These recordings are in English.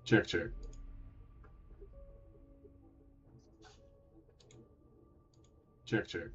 Check, check. Check, check.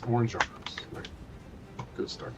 Orange arms. Right. Good start.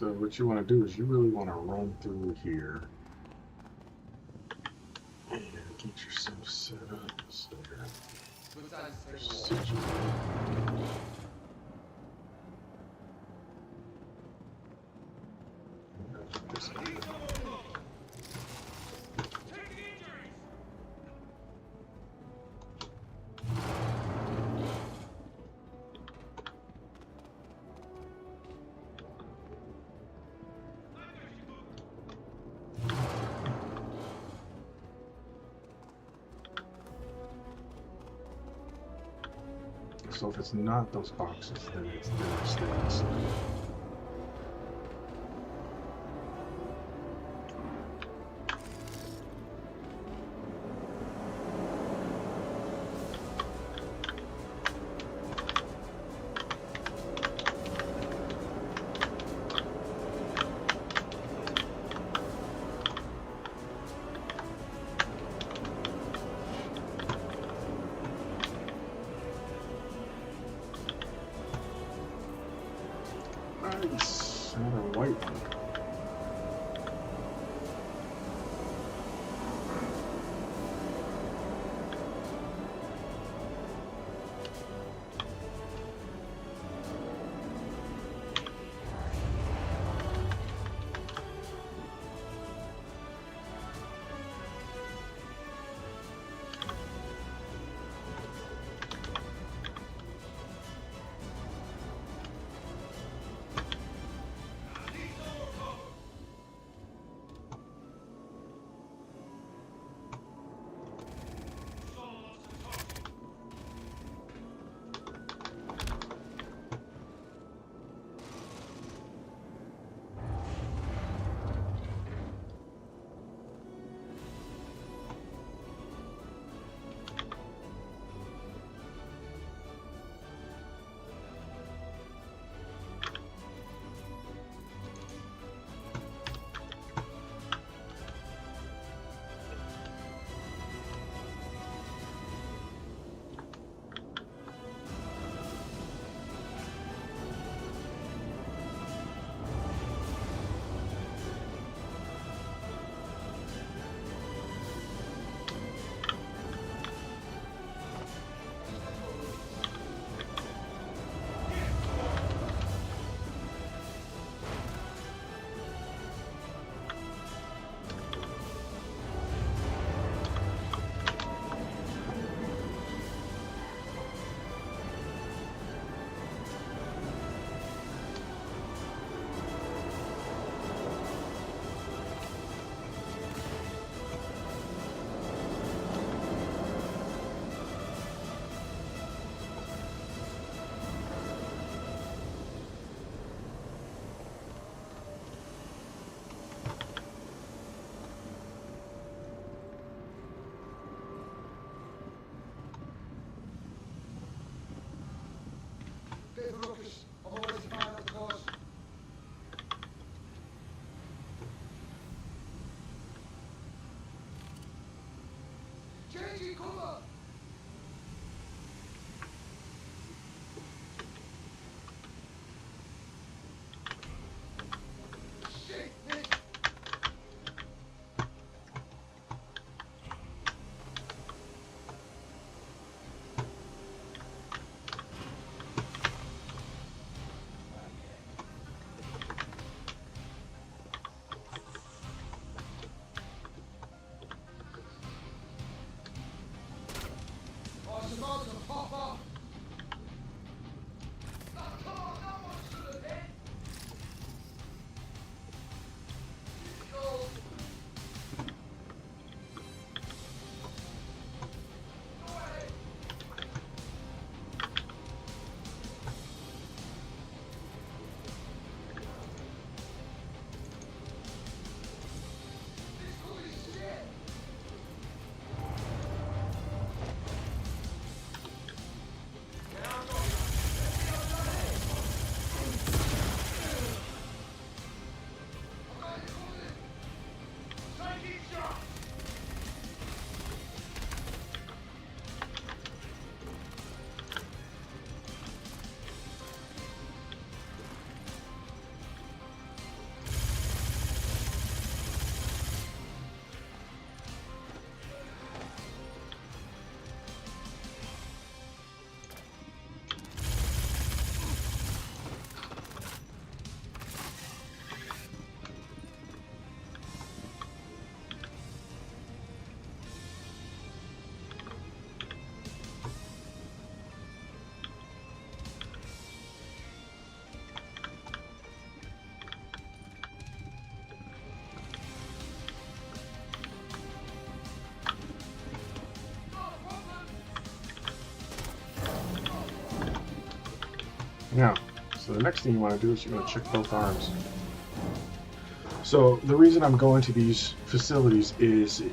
So what you want to do is you really want to run through here and get yourself set up so So if it's not those boxes, then it's their stairs. Nice. Another white one. Now, so the next thing you want to do is you're going to check both arms. So the reason I'm going to these facilities is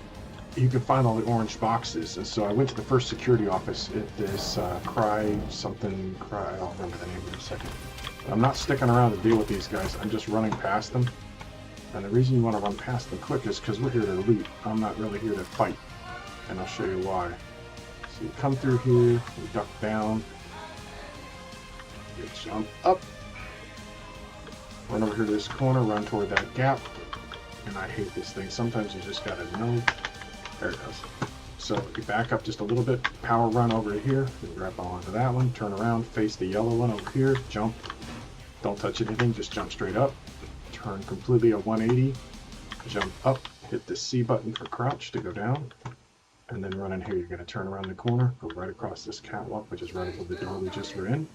you can find all the orange boxes. And so I went to the first security office at this Cry something, Cry, I don't remember the name in a second. But I'm not sticking around to deal with these guys. I'm just running past them. And the reason you want to run past them quick is because we're here to loot. I'm not really here to fight. And I'll show you why. So you come through here, you duck down, you jump up, run over here to this corner, run toward that gap. And I hate this thing. Sometimes you just gotta know. There it goes. So you back up just a little bit, power run over to here, you grab onto that one, turn around, face the yellow one over here, jump. Don't touch anything, just jump straight up. Turn completely a 180, jump up, hit the C button for crouch to go down. And then run in here, you're gonna turn around the corner, go right across this catwalk, which is right above the door we just were in.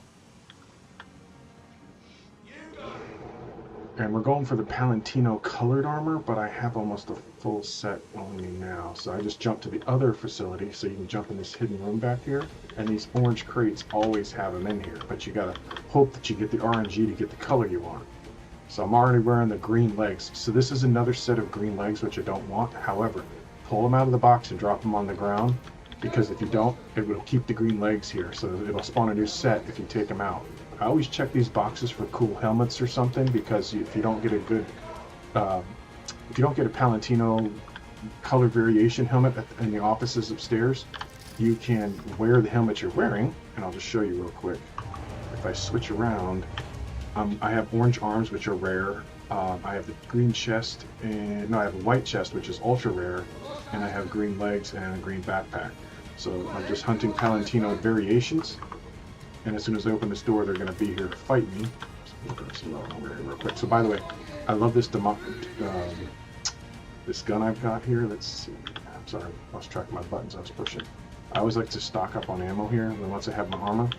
And we're going for the Palatino colored armor, but I have almost a full set on me now. So I just jumped to the other facility, so you can jump in this hidden room back here. And these orange crates always have them in here, but you gotta hope that you get the RNG to get the color you want. So I'm already wearing the green legs. So this is another set of green legs, which I don't want. However, pull them out of the box and drop them on the ground, because if you don't, it will keep the green legs here. So it'll spawn a new set if you take them out. I always check these boxes for cool helmets or something, because if you don't get a good, if you don't get a Palatino color variation helmet in the offices upstairs, you can wear the helmet you're wearing, and I'll just show you real quick. If I switch around, I have orange arms, which are rare. I have the green chest, and no, I have a white chest, which is ultra rare, and I have green legs and a green backpack. So I'm just hunting Palatino variations. And as soon as I open this door, they're going to be here to fight me. So real quick. So by the way, I love this this gun I've got here. Let's see. I'm sorry, I lost track of my buttons I was pushing. I always like to stock up on ammo here, and then once I have my armor,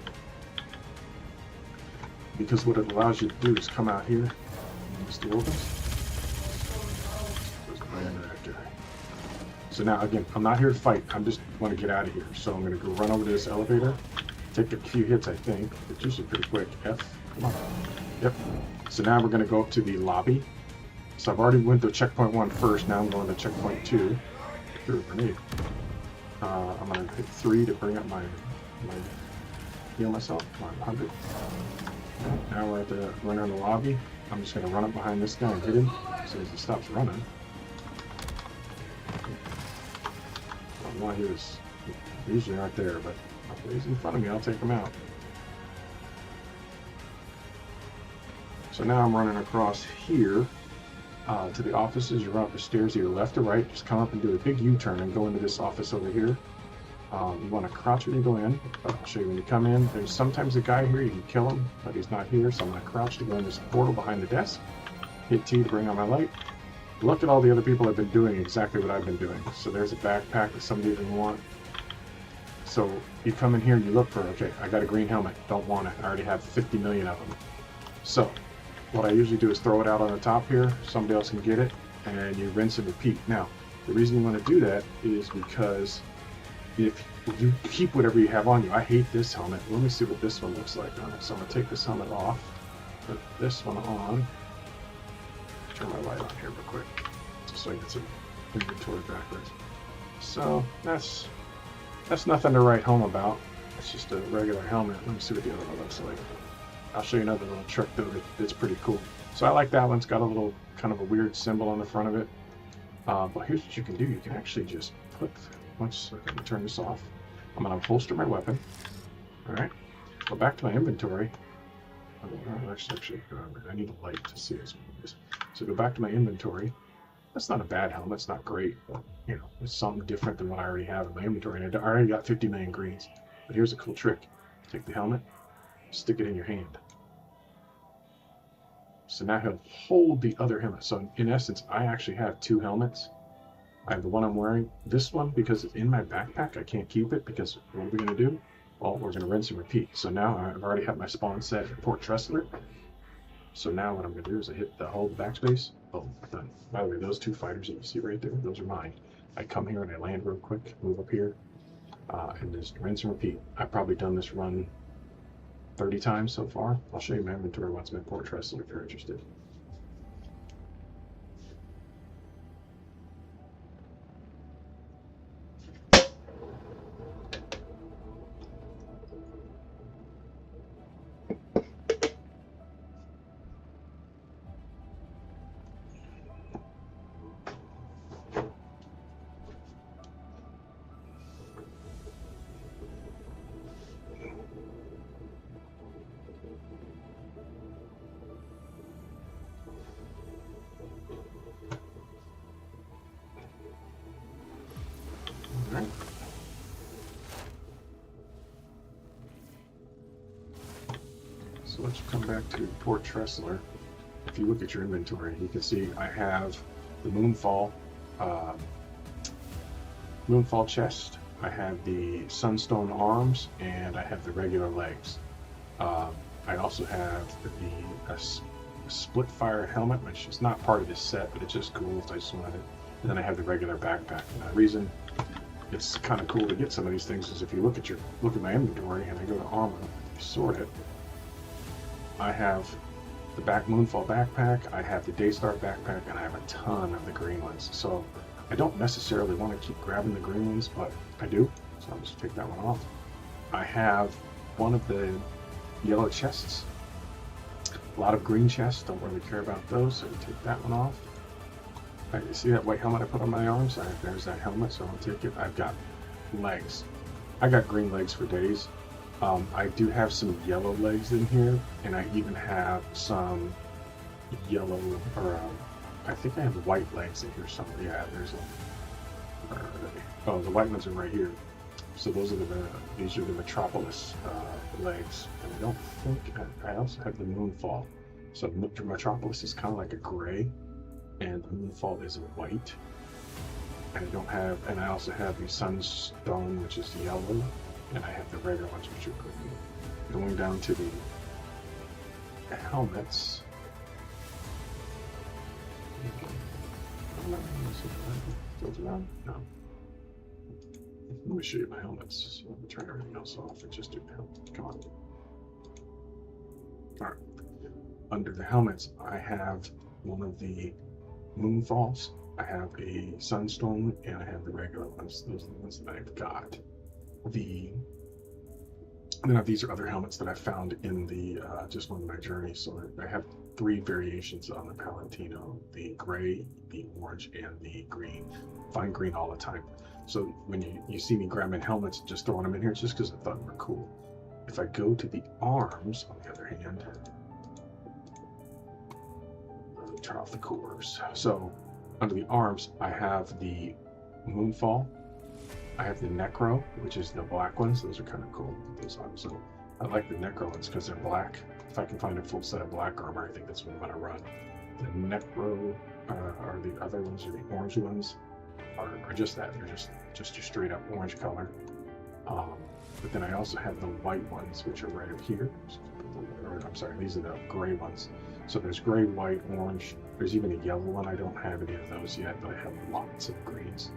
because what it allows you to do is come out here, and this door opens. So now again, I'm not here to fight. I'm just want to get out of here. So I'm going to go run over to this elevator. Take a few hits, I think. It's usually pretty quick. F, come on. Yep. So now we're going to go up to the lobby. So I've already went to checkpoint 1 first. Now I'm going to checkpoint 2. Through a grenade. I'm going to hit 3 to bring up my heal myself. 100. Now we're at the runner in the lobby. I'm just going to run up behind this guy and hit him as soon as he stops running. Why he was usually aren't there, but if he's in front of me, I'll take him out. So now I'm running across here to the offices. You run up the stairs either left or right. Just come up and do a big U-turn and go into this office over here. You want to crouch when you go in. I'll show you when you come in. There's sometimes a guy here, you can kill him, but he's not here. So I'm going to crouch to go in this portal behind the desk. Hit T to bring on my light. Look at all the other people have been doing exactly what I've been doing. So there's a backpack that somebody didn't want. So you come in here and you look for, okay, I got a green helmet, don't want it. I already have 50 million of them. So what I usually do is throw it out on the top here, somebody else can get it, and you rinse and repeat. Now, the reason you want to do that is because if you keep whatever you have on you, I hate this helmet. Let me see what this one looks like on it. So I'm going to take this helmet off, put this one on, turn my light on here real quick, just so I get some inventory backwards. So that's nothing to write home about. It's just a regular helmet. Let me see what the other one looks like. I'll show you another little trick though that's pretty cool. So I like that one. It's got a little kind of a weird symbol on the front of it. But here's what you can do. You can actually just put, once I can turn this off, I'm going to holster my weapon. All right. Go back to my inventory. Actually, I need a light to see this. So go back to my inventory. That's not a bad helmet. It's not great, but you know, it's something different than what I already have in my inventory. And I already got 50 million greens. But here's a cool trick. Take the helmet, stick it in your hand. So now he'll hold the other helmet. So in essence, I actually have 2 helmets. I have the one I'm wearing. This one, because it's in my backpack, I can't keep it because what are we going to do? Well, we're going to rinse and repeat. So now I've already had my spawn set for Port Tressler. So now what I'm going to do is I hit the hold backspace. Boom, done. By the way, those 2 fighters that you see right there, those are mine. I come here and I land real quick, move up here, and just rinse and repeat. I've probably done this run 30 times so far. I'll show you my inventory once I'm at Port Tressel if you're interested. All right. So let's come back to Port Tressler. If you look at your inventory, you can see I have the Moonfall chest, I have the Sunstone arms, and I have the regular legs. I also have a split fire helmet, which is not part of this set, but it's just cool. So I just wanted it. And then I have the regular backpack. And the reason it's kind of cool to get some of these things is if you look at my inventory and I go to armor, sort it. I have the Moonfall backpack, I have the Daystar backpack, and I have a ton of the green ones. So I don't necessarily want to keep grabbing the green ones, but I do. So I'll just take that one off. I have one of the yellow chests. A lot of green chests, don't really care about those, so we take that one off. Right, you see that white helmet I put on my arms? There's that helmet, so I'll take it. I've got legs. I got green legs for days. I do have some yellow legs in here, and I even have some yellow, or I think I have white legs in here somewhere. Yeah, there's one. Where are they? Oh, the white ones are right here. So these are the Metropolis legs. And I don't think, I also have the Moonfall. So Metropolis is kind of like a gray, and the Moonfall is a white. And I also have the Sunstone, which is yellow. And I have the regular ones, which are green. Going down to the helmets. No. Let me show you my helmets. So I'm gonna turn everything else off and just do the helmet. Come on. Alright. Under the helmets, I have one of the Moonfalls. I have a Sunstone, and I have the regular ones. Those are the ones that I've got. Then these are other helmets that I found in the just on my journey. So I have 3 variations on the Palatino: the gray, the orange, and the green. Find green all the time. So when you see me grabbing helmets and just throwing them in here, it's just because I thought they were cool. If I go to the arms, on the other hand, turn off the coolers. So under the arms, I have the Moonfall. I have the Necro, which is the black ones. Those are kind of cool. Those on. So I like the Necro ones because they're black. If I can find a full set of black armor, I think that's what I'm going to run. The Necro, or the other ones, or the orange ones, are just that. They're just your straight up orange color. But then I also have the white ones, which are right up here. I'm sorry, these are the gray ones. So there's gray, white, orange. There's even a yellow one. I don't have any of those yet, but I have lots of greens.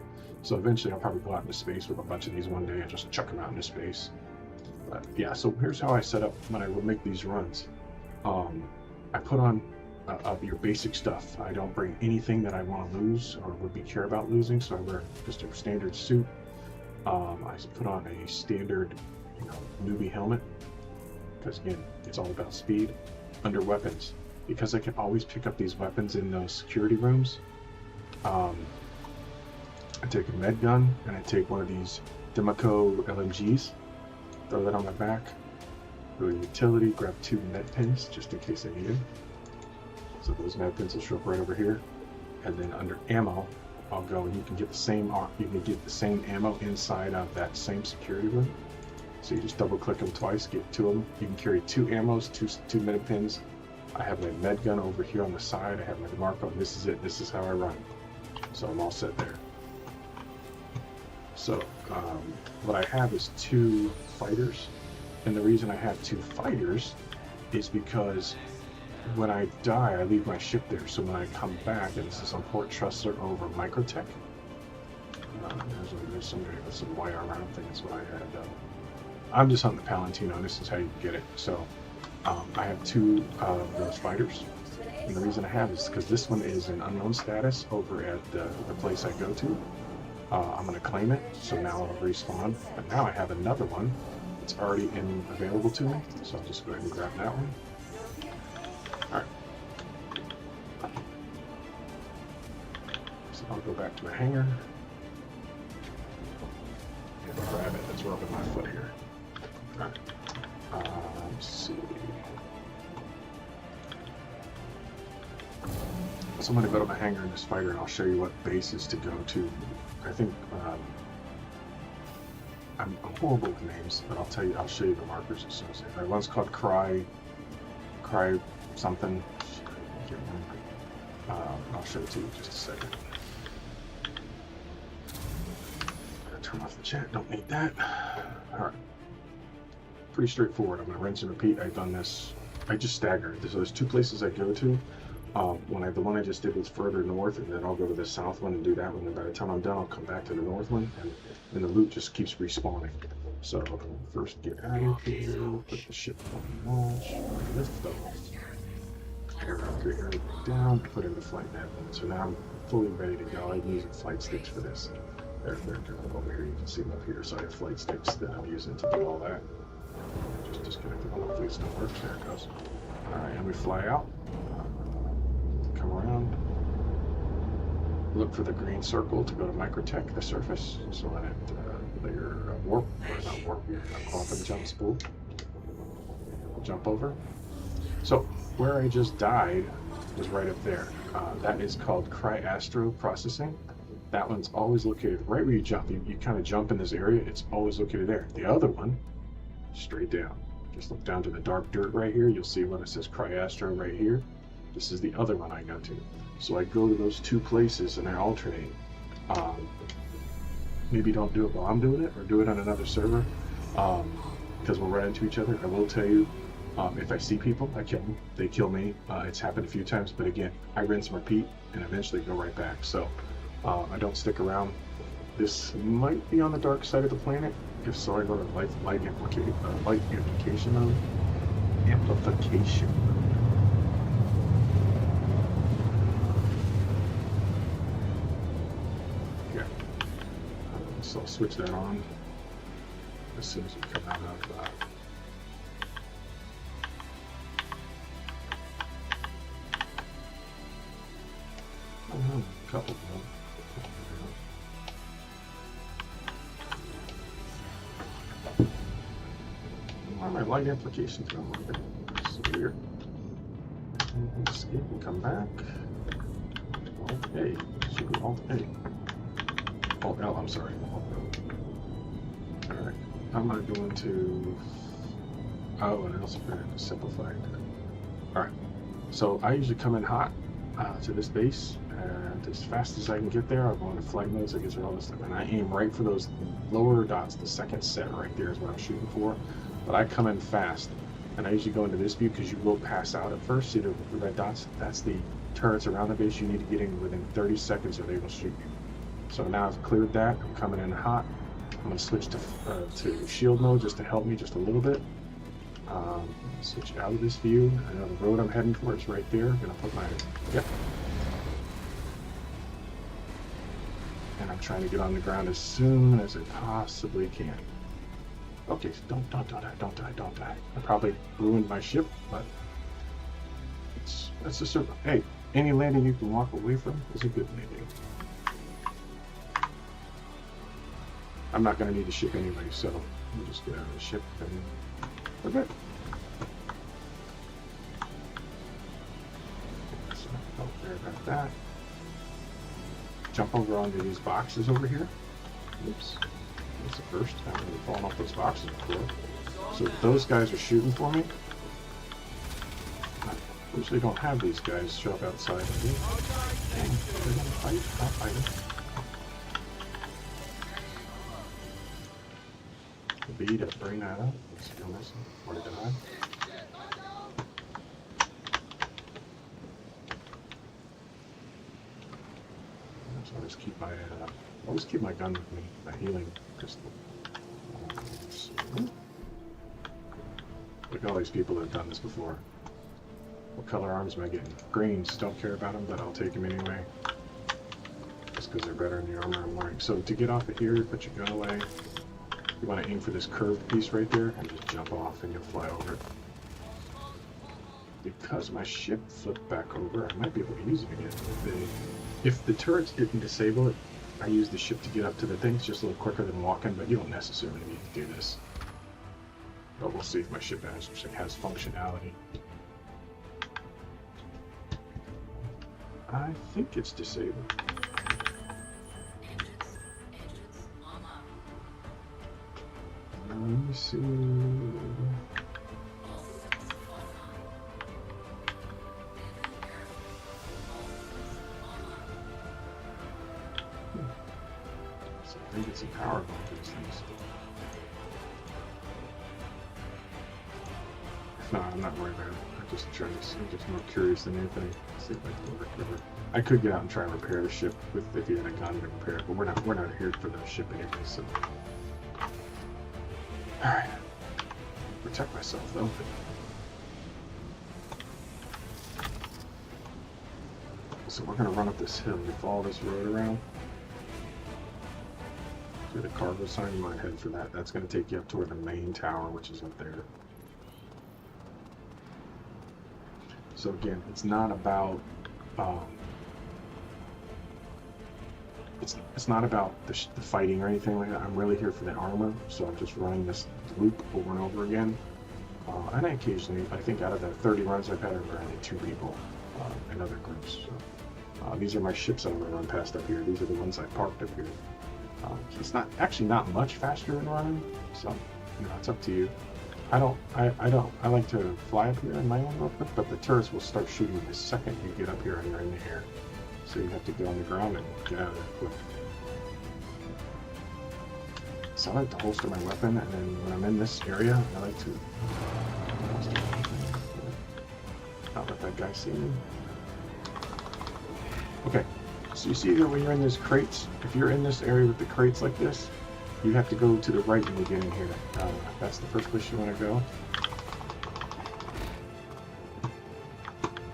So eventually I'll probably go out into space with a bunch of these one day and just chuck them out into space. But yeah, so here's how I set up when I would make these runs. I put on your basic stuff. I don't bring anything that I want to lose or would care about losing, so I wear just a standard suit. I put on a standard, newbie helmet, because again, it's all about speed. Under weapons, because I can always pick up these weapons in those security rooms. I take a med gun, and I take one of these Demaco LMGs, throw that on my back, go to utility, grab 2 med pins, just in case I need them. So those med pins will show up right over here. And then under ammo, I'll go, and you can get the same ammo inside of that same security room. So you just double click them twice, get 2 of them. You can carry 2 ammos, 2 med pins. I have my med gun over here on the side. I have my DeMarco, and this is it. This is how I run. So I'm all set there. So what I have is 2 fighters, and the reason I have 2 fighters is because when I die, I leave my ship there. So when I come back, and this is on Port Tressler over Microtech. There's somebody with some wire around. I think that's what I had I'm just on the Palatino, and this is how you get it. So I have 2 of those fighters. And the reason I have is because this one is an unknown status over at the place I go to. I'm going to claim it, so now it'll respawn. But now I have another one. It's already available to me, so I'll just go ahead and grab that one. All right. So I'll go back to my hangar and grab it. That's rubbing my foot here. All right. Let's see. So I'm going to go to my hangar in this fighter, and I'll show you what bases to go to. I think I'm horrible with names, but I'll show you the markers as soon as I. One's called Cry something. I can't remember. I'll show it to you in just a second. Turn off the chat. Don't need that. All right. Pretty straightforward. I'm going to rinse and repeat. I've done this. I just staggered. So there's 2 places I go to. The one I just did was further north, and then I'll go to the south one and do that one. And by the time I'm done, I'll come back to the north one, and the loot just keeps respawning. So first get out of here, put the ship on launch, lift off, air everything down, put in the flight nav. So now I'm fully ready to go. I'm using flight sticks for this. They're over here. You can see them up here. So I have flight sticks that I'm using to do all that. Just disconnected. Hopefully it still works. There it goes. All right, and we fly out. Come around, look for the green circle to go to microtech the surface. So let it your warp, or not warp, your quantum jump spool. Jump over. So where I just died was right up there. That is called Cryastro processing. That one's always located right where you jump. You kind of jump in this area. It's always located there. The other one, straight down. Just look down to the dark dirt right here. You'll see when it says Cryastro right here. This is the other one I go to. So I go to those 2 places and I alternate. Maybe don't do it while I'm doing it, or do it on another server, because we'll run into each other. I will tell you, if I see people, I kill them. They kill me. It's happened a few times, but again, I rinse and repeat and eventually go right back. So I don't stick around. This might be on the dark side of the planet. If so, I go to light amplification mode. Amplification mode. So I'll switch that on as soon as we come out of a couple of them. Why my light applications don't work? It's weird. Escape and come back. Alt A. Should be Alt A. Alt L, I'm sorry. Alright, I'm going to go into, and I also forgot to simplify it. Alright, so I usually come in hot to this base, and as fast as I can get there, I'll go into flight mode so it gets rid of all this stuff. And I aim right for those lower dots, the second set right there is what I'm shooting for. But I come in fast, and I usually go into this view because you will pass out at first. See the red dots? That's the turrets around the base. You need to get in within 30 seconds or they will shoot you. So now I've cleared that. I'm coming in hot. I'm going to switch to shield mode just to help me just a little bit. Switch out of this view. I know the road I'm heading for is right there. I'm going to put my, and I'm trying to get on the ground as soon as I possibly can. Okay, so don't die. I probably ruined my ship, but that's a certain. Hey, any landing you can walk away from is a good landing. I'm not going to need the ship anyway, so we'll just get out of the ship and we're good. So, oh, there about that. Jump over onto these boxes over here. Oops. That's the first time I've fallen off those boxes before. So those guys are shooting for me. I usually don't have these guys show up outside. Dang, they're gonna fight. I'll fight them. The B to bring that up. Let's kill this before I die. So I always keep my gun with me, my healing pistol. Look at all these people that have done this before. What color arms am I getting? Greens. Don't care about them, but I'll take them anyway. Just because they're better in the armor I'm wearing. So to get off of here, put your gun away. You want to aim for this curved piece right there and just jump off and you'll fly over it. Because my ship flipped back over, I might be able to use it again. If the turrets didn't disable it, I use the ship to get up to the thing. It's just a little quicker than walking, but you don't necessarily need to do this. But we'll see if my ship actually has functionality. I think it's disabled. Let me see. So I think it's a power bump these things. No, I'm not worried about it. I'm just more curious than anything. See if I can recover. I could get out and try and repair the ship if you had a gun to repair it, but we're not here for the ship anyway, so. Alright. Protect myself though. So we're gonna run up this hill. We follow this road around. See the cargo sign, you might head for that. That's gonna take you up toward the main tower, which is up there. So again, it's not about it's not about the fighting or anything like that. I'm really here for the armor, so I'm just running this loop over and over again. And I occasionally, I think out of the 30 runs I've had, I've run into 2 people in other groups. So, these are my ships I'm going to run past up here. These are the ones I parked up here. So it's not much faster than running. So it's up to you. I like to fly up here in my own real quick, but the turrets will start shooting the second you get up here and you're in the air. So you have to get on the ground and get out of there quick. So I like to holster my weapon, and then when I'm in this area, I like to not let that guy see me. Okay, so you see here when you're in this crates, if you're in this area with the crates like this, you have to go to the right when you get in here. That's the first place you want to go.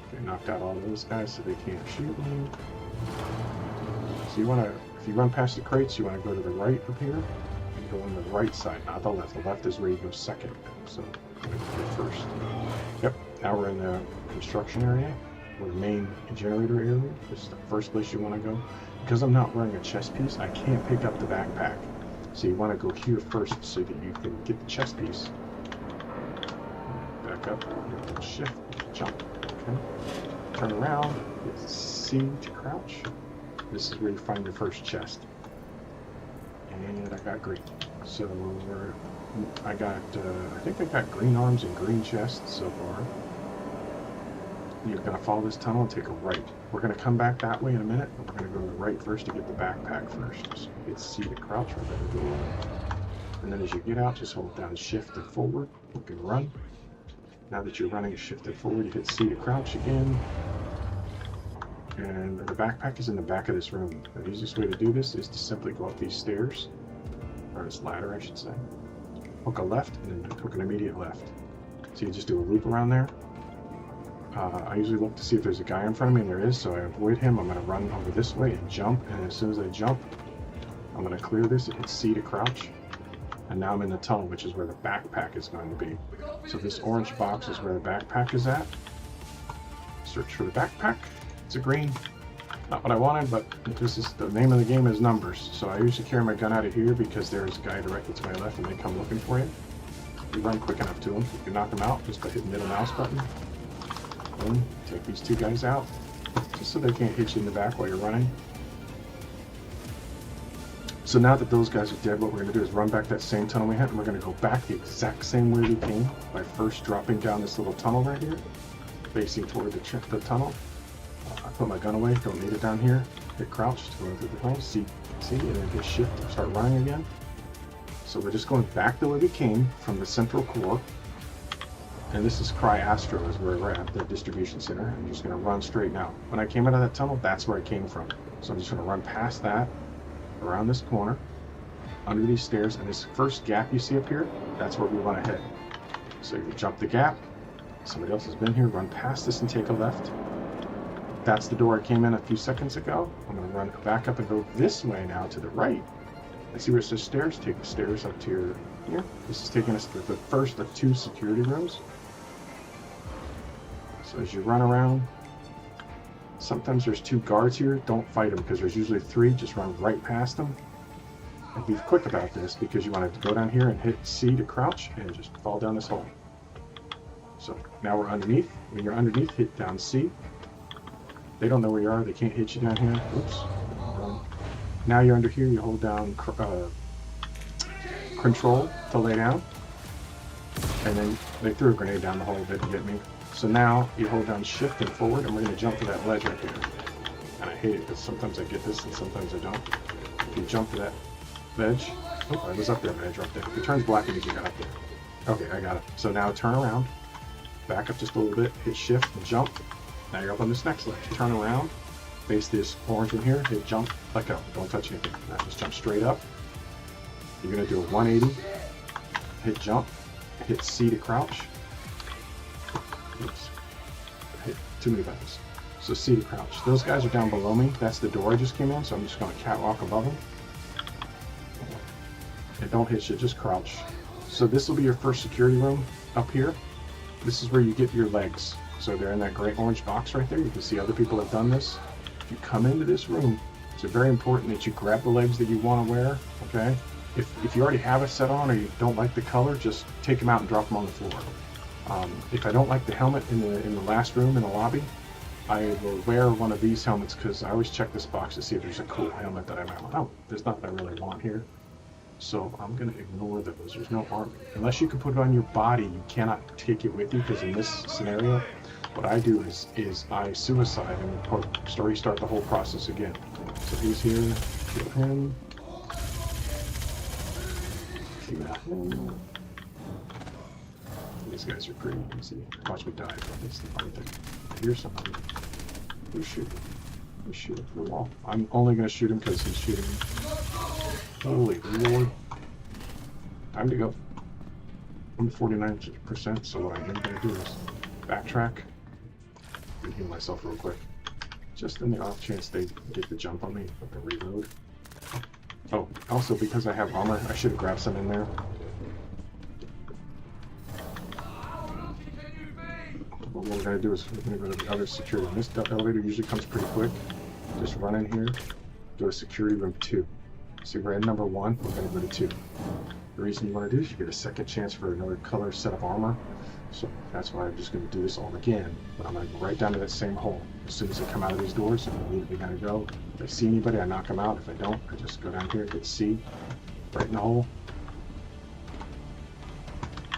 Okay, knocked out all those guys so they can't shoot me. So you want to, if you run past the crates, you want to go to the right up here and go on the right side, not the left. The left is where you go second. So I'm going to go first. Yep, now we're in the construction area, or the main generator area. This is the first place you want to go. Because I'm not wearing a chest piece, I can't pick up the backpack. So you want to go here first so that you can get the chest piece. Back up, shift, jump. Okay. Turn around, hit C to crouch. This is where you find your first chest. And I got green. So I think I got green arms and green chests so far. You're going to follow this tunnel and take a right. We're going to come back that way in a minute, but we're going to go to the right first to get the backpack first. So hit C to crouch right at the door. And then as you get out, just hold down shift and forward. You can run. Now that you're running shift and forward, you hit C to crouch again. And the backpack is in the back of this room. The easiest way to do this is to simply go up these stairs, or this ladder I should say. Hook a left and then hook an immediate left. So you just do a loop around there. I usually look to see if there's a guy in front of me, and there is, so I avoid him. I'm going to run over this way and jump, and as soon as I jump, I'm going to clear this and hit C to crouch. And now I'm in the tunnel, which is where the backpack is going to be. So this orange box is where the backpack is at. Search for the backpack. It's a green. Not what I wanted, but this is the name of the game is numbers. So I usually carry my gun out of here because there's a guy directly to my left and they come looking for you. You run quick enough to them. You can knock them out just by hitting the middle mouse button. Boom. Take these 2 guys out just so they can't hit you in the back while you're running. So now that those guys are dead, what we're going to do is run back that same tunnel we had, and we're going to go back the exact same way we came by first dropping down this little tunnel right here, facing toward the tunnel. I put my gun away, don't need it down here. Hit crouch to go through the tunnel, C, and then hit shift and start running again. So we're just going back the way we came from the central core. And this is Cry Astro is where we're at, the distribution center. I'm just going to run straight now. When I came out of that tunnel, that's where I came from. So I'm just going to run past that, around this corner, under these stairs, and this first gap you see up here, that's where we want to head. So you jump the gap. Somebody else has been here. Run past this and take a left. That's the door I came in a few seconds ago. I'm going to run back up and go this way now to the right. I see where it says stairs. Take the stairs up to your here. This is taking us to the first of 2 security rooms. So as you run around, sometimes there's 2 guards here. Don't fight them because there's usually 3. Just run right past them. And be quick about this because you want to go down here and hit C to crouch and just fall down this hole. So now we're underneath. When you're underneath, hit down C. They don't know where you are. They can't hit you down here. Oops. Now you're under here. You hold down control to lay down. And then they threw a grenade down the hole. Didn't get me. So now you hold down shift and forward, and we're going to jump to that ledge right here. And I hate it because sometimes I get this and sometimes I don't. If you jump to that ledge, oh, I was up there, but I dropped it. If it turns black, it means you got up there. Okay, I got it. So now turn around, back up just a little bit, hit shift and jump. Now you're up on this next ledge. Turn around, face this orange one here, hit jump, let go. Don't touch anything. Now just jump straight up. You're going to do a 180, hit jump, hit C to crouch. Oops. Hit too many buttons. So C to crouch. Those guys are down below me. That's the door I just came in, so I'm just going to catwalk above them. And don't hit shit, just crouch. So this will be your first security room up here. This is where you get your legs. So they're in that gray orange box right there. You can see other people have done this. If you come into this room, it's very important that you grab the legs that you want to wear, okay? If you already have a set on or you don't like the color, just take them out and drop them on the floor. If I don't like the helmet in the last room in the lobby, I will wear one of these helmets because I always check this box to see if there's a cool helmet that I might want. Oh, there's nothing I really want here. So I'm going to ignore those. There's no harm. Unless you can put it on your body, you cannot take it with you because in this scenario, what I do is I suicide and restart the whole process again. So he's here, kill him. Kill him. These guys are pretty easy. Watch me die. That's the funny thing. Here's something. Who's shooting? Who's shooting from the wall? I'm only going to shoot him because he's shooting me. Holy Lord. Time to go. I'm at 49%, so what I'm going to do is backtrack and heal myself real quick. Just in the off chance they get the jump on me, but the reload. Oh, also because I have armor, I should have grabbed some in there. What we're going to do is we're going to go to the other security room. This elevator usually comes pretty quick. Just run in here, go to security room 2. See, we're at number 1, we're going to go to 2. The reason you want to do is you get a second chance for another color set of armor. So that's why I'm just going to do this all again. But I'm going to go right down to that same hole. As soon as I come out of these doors, I'm immediately going to go. If I see anybody, I knock them out. If I don't, I just go down here, hit C, right in the hole.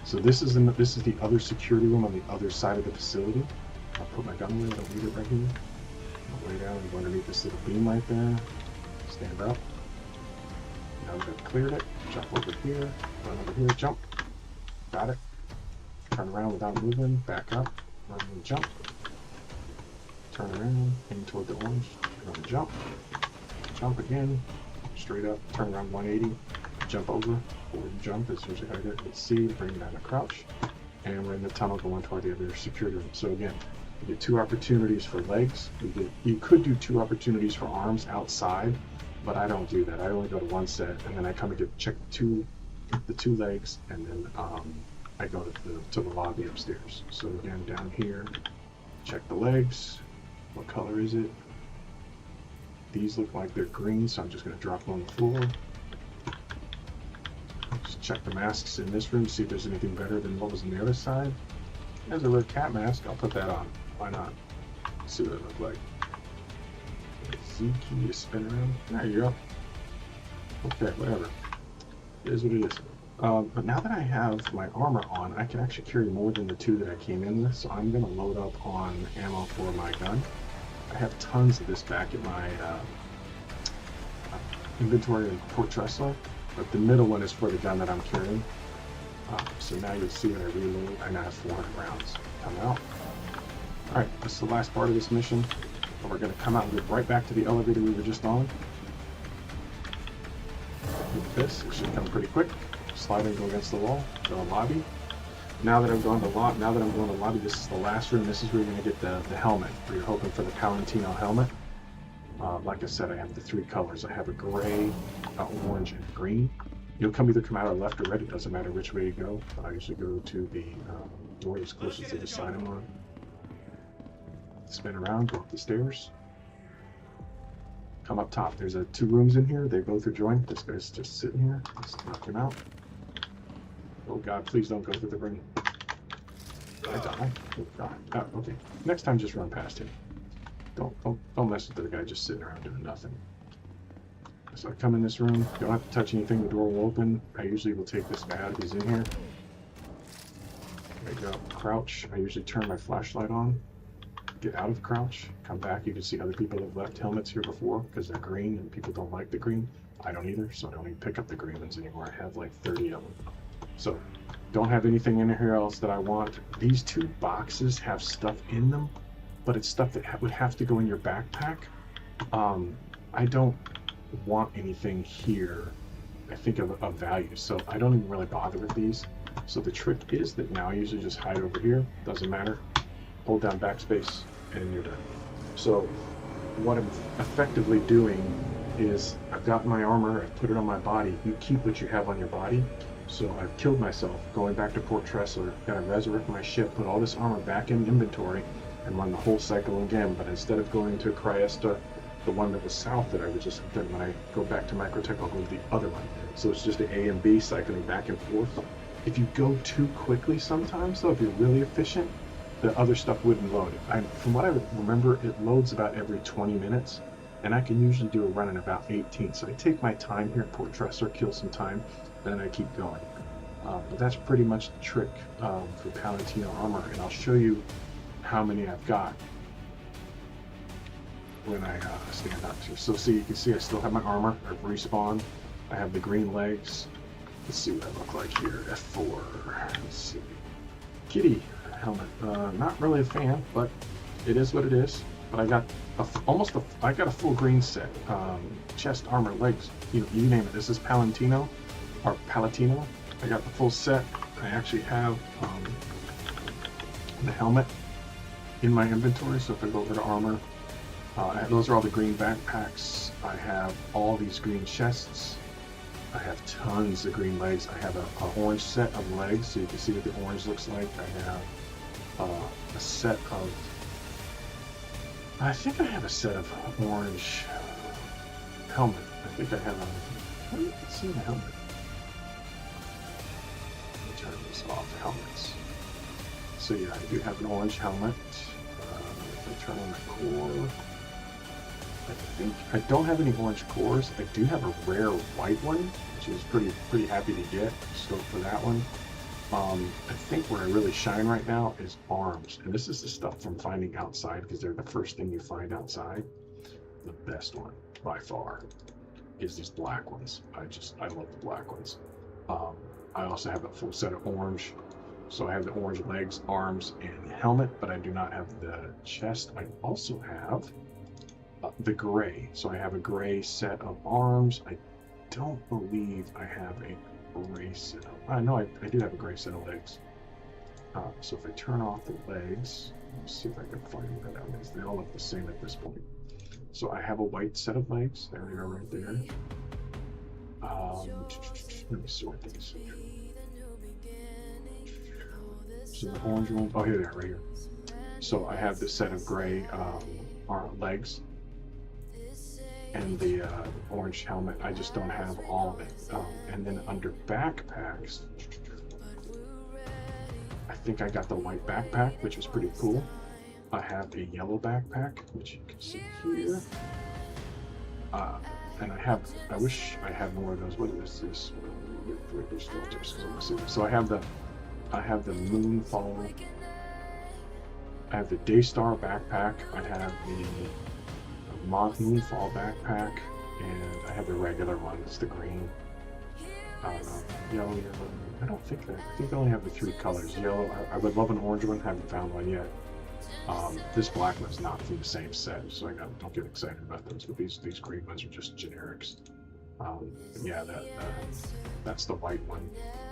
So this is the other security room on the other side of the facility. I'll put my gun away, I don't need it right here. I'll lay down and go underneath this little beam right there. Stand up. Now I've cleared it. Jump over here. Run over here. Jump. Got it. Turn around without moving. Back up. Run and jump. Turn around. Aim toward the orange. Run and jump. Jump again. Straight up. Turn around 180. Jump over. Forward and jump is usually how I get it. C. Bring it down to crouch. And we're in the tunnel going toward the other security room. So again, you get 2 opportunities for legs. You could do 2 opportunities for arms outside. But I don't do that. I only go to 1 set, and then I come and check the two legs, and then I go to the lobby upstairs. So again, down here, check the legs. What color is it? These look like they're green, so I'm just going to drop them on the floor. Just check the masks in this room, see if there's anything better than what was on the other side. There's a red cat mask. I'll put that on. Why not? Let's see what it looks like. Z key to spin around. There you go. Okay, whatever. It is what it is. But now that I have my armor on, I can actually carry more than the 2 that I came in with, so I'm going to load up on ammo for my gun. I have tons of this back at my inventory in Fort Tressler, but the middle one is for the gun that I'm carrying. So now you'll see when I reload, I now have 400 rounds come out. Alright, this is the last part of this mission. We're going to come out and go right back to the elevator we were just on. With this, it should come pretty quick. Slide and go against the wall, go to the lobby. Now that I'm going to lobby, this is the last room. This is where you're going to get the helmet, where you're hoping for the Palatino helmet. Like I said, I have the 3 colors. I have a gray, orange, and green. You'll either come out or left or right. It doesn't matter which way you go. But I usually go to the door that's closest to the side I'm on. Spin around, go up the stairs. Come up top. There's 2 rooms in here. They both are joined. This guy's just sitting here. Let's knock him out. Oh God, please don't go through the ring. I die. Oh God. Oh, okay. Next time, just run past him. Don't mess with the guy just sitting around doing nothing. So I come in this room. Don't have to touch anything. The door will open. I usually will take this guy out if he's in here. There you go. Crouch. I usually turn my flashlight on. Get out of crouch. Come back. You can see other people have left helmets here before because they're green and people don't like the green. I don't either, so I don't even pick up the green ones anymore. I have like 30 of them. So don't have anything in here else that I want. These 2 boxes have stuff in them, but it's stuff that would have to go in your backpack. I don't want anything here, I think, of value, so I don't even really bother with these. So the trick is that now I usually just hide over here. Doesn't matter. Hold down backspace and you're done. So what I'm effectively doing is I've got my armor, I've put it on my body. You keep what you have on your body. So I've killed myself going back to Port Tressler, gotta resurrect my ship, put all this armor back in inventory, and run the whole cycle again. But instead of going to Cryesta, the one that was south that I was just, then when I go back to Microtech, I'll go to the other one. So it's just an A and B cycling back and forth. If you go too quickly sometimes, though, if you're really efficient, the other stuff wouldn't load. From what I remember, it loads about every 20 minutes, and I can usually do a run in about 18. So I take my time here at Port Tressler, kill some time, then I keep going. But that's pretty much the trick for Palatino armor, and I'll show you how many I've got when I stand up here. So see, you can see I still have my armor. I've respawned. I have the green legs. Let's see what I look like here. F4. Let's see. Kitty helmet. Not really a fan, but it is what it is. But I got I got a full green set. Chest, armor, legs. You name it. This is Palatino. Or Palatino. I got the full set. I actually have the helmet in my inventory. So if I go over to armor, those are all the green backpacks. I have all these green chests. I have tons of green legs. I have an orange set of legs, so you can see what the orange looks like. I have a set of, I think I have a set of orange helmet. I think I have a, let me see the helmet. Let me turn this off, helmets. So yeah, I do have an orange helmet. If I turn on the core, I don't have any orange cores. I do have a rare white one, which is pretty happy to get. So for that one, I think where I really shine right now is arms, and this is the stuff from finding outside because they're the first thing you find outside. The best one by far is these black ones. I love the black ones. I also have a full set of orange, so I have the orange legs, arms, and helmet, but I do not have the chest. I also have the gray. So I have a gray set of arms. I don't believe I have a gray set of, no, I do have a gray set of legs. So if I turn off the legs, let's see if I can find where that is. They all look the same at this point. So I have a white set of legs. There they are right there. Let me sort these. So the orange ones, oh here they are right here. So I have this set of gray legs and the orange helmet. I just don't have all of it. And then under backpacks, I think I got the white backpack, which was pretty cool. I have a yellow backpack, which you can see here. And I wish I had more of those. What is this? Filters. So I have the Moonfall. I have the Daystar backpack. I have the Moonfall backpack, and I have the regular one. It's the green, yellow. I don't think that. I think I only have the 3 colors. Yellow. I would love an orange one. Haven't found one yet. This black one's not from the same set, so don't get excited about those. But these green ones are just generics. Yeah, that's the white one.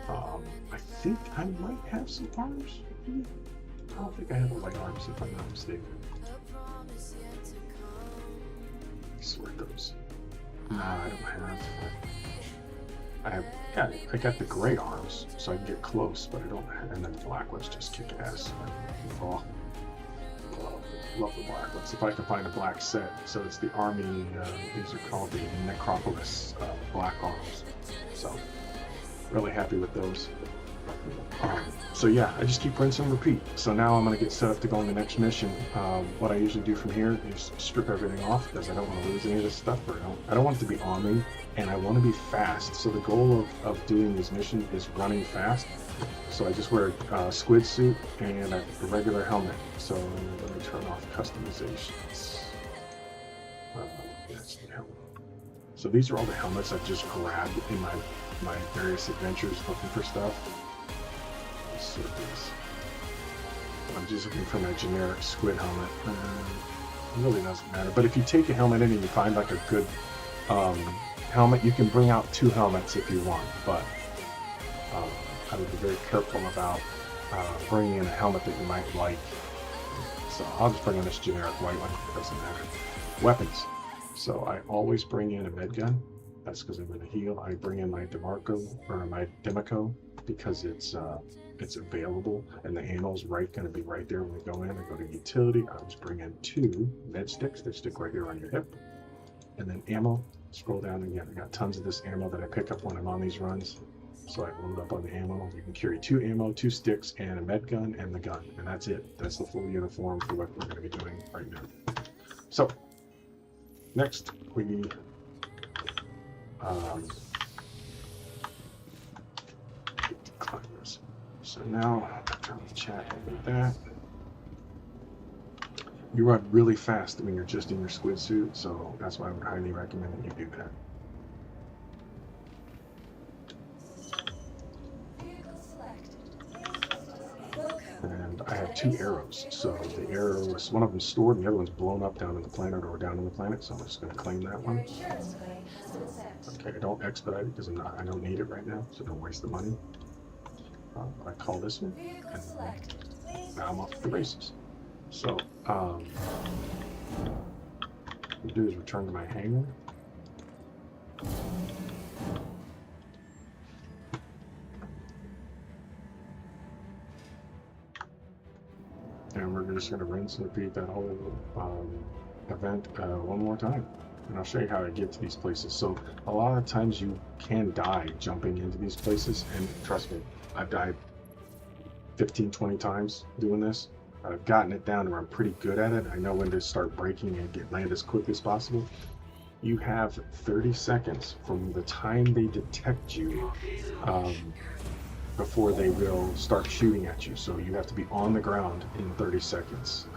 I think I might have some arms. I don't think I have a light arms if I'm not mistaken. Swear those. Nah, I don't have. Yeah, I got the gray arms, so I can get close, but I don't have, and then the black ones just kick ass. Oh, love the black ones. If I can find a black set, so it's the army, these are called the Necropolis black arms. So, really happy with those. So yeah, I just keep rinse and repeat. So now I'm going to get set up to go on the next mission. What I usually do from here is strip everything off because I don't want to lose any of this stuff. Or I don't want it to be on me, and I want to be fast. So the goal of doing this mission is running fast. So I just wear a squid suit and a regular helmet. So let me turn off customizations. That's the helmet. So these are all the helmets I've just grabbed in my various adventures looking for stuff. I'm just looking for my generic squid helmet. It really doesn't matter. But if you take a helmet in and you find like a good helmet, you can bring out 2 helmets if you want. But I would be very careful about bringing in a helmet that you might like. So I'll just bring in this generic white one. It doesn't matter. Weapons. So I always bring in a med gun. That's because I'm going to heal. I bring in my Demico because it's available, and the ammo's going to be right there when we go in. I go to utility. I just bring in 2 med sticks. They stick right here on your hip, and then ammo. Scroll down again. I got tons of this ammo that I pick up when I'm on these runs. So I load up on the ammo. You can carry 2 ammo, 2 sticks, and a med gun and the gun, and that's it. That's the full uniform for what we're going to be doing right now. So next we decline this. So now turn the chat with that. You run really fast when you're just in your squid suit, so that's why I would highly recommend that you do that. And I have 2 arrows, so the arrows, one of them's stored and the other one's blown up down in the planet or down in the planet, so I'm just going to claim that one. Okay, don't expedite it because I don't need it right now, so don't waste the money. I call this one, and now I'm off to the races. So, what we do is return to my hangar. And we're just going to rinse and repeat that whole event one more time. And I'll show you how I get to these places. So a lot of times you can die jumping into these places, and trust me, I've died 15, 20 times doing this. I've gotten it down where I'm pretty good at it. I know when to start braking and get land as quick as possible. You have 30 seconds from the time they detect you before they will start shooting at you. So you have to be on the ground in 30 seconds.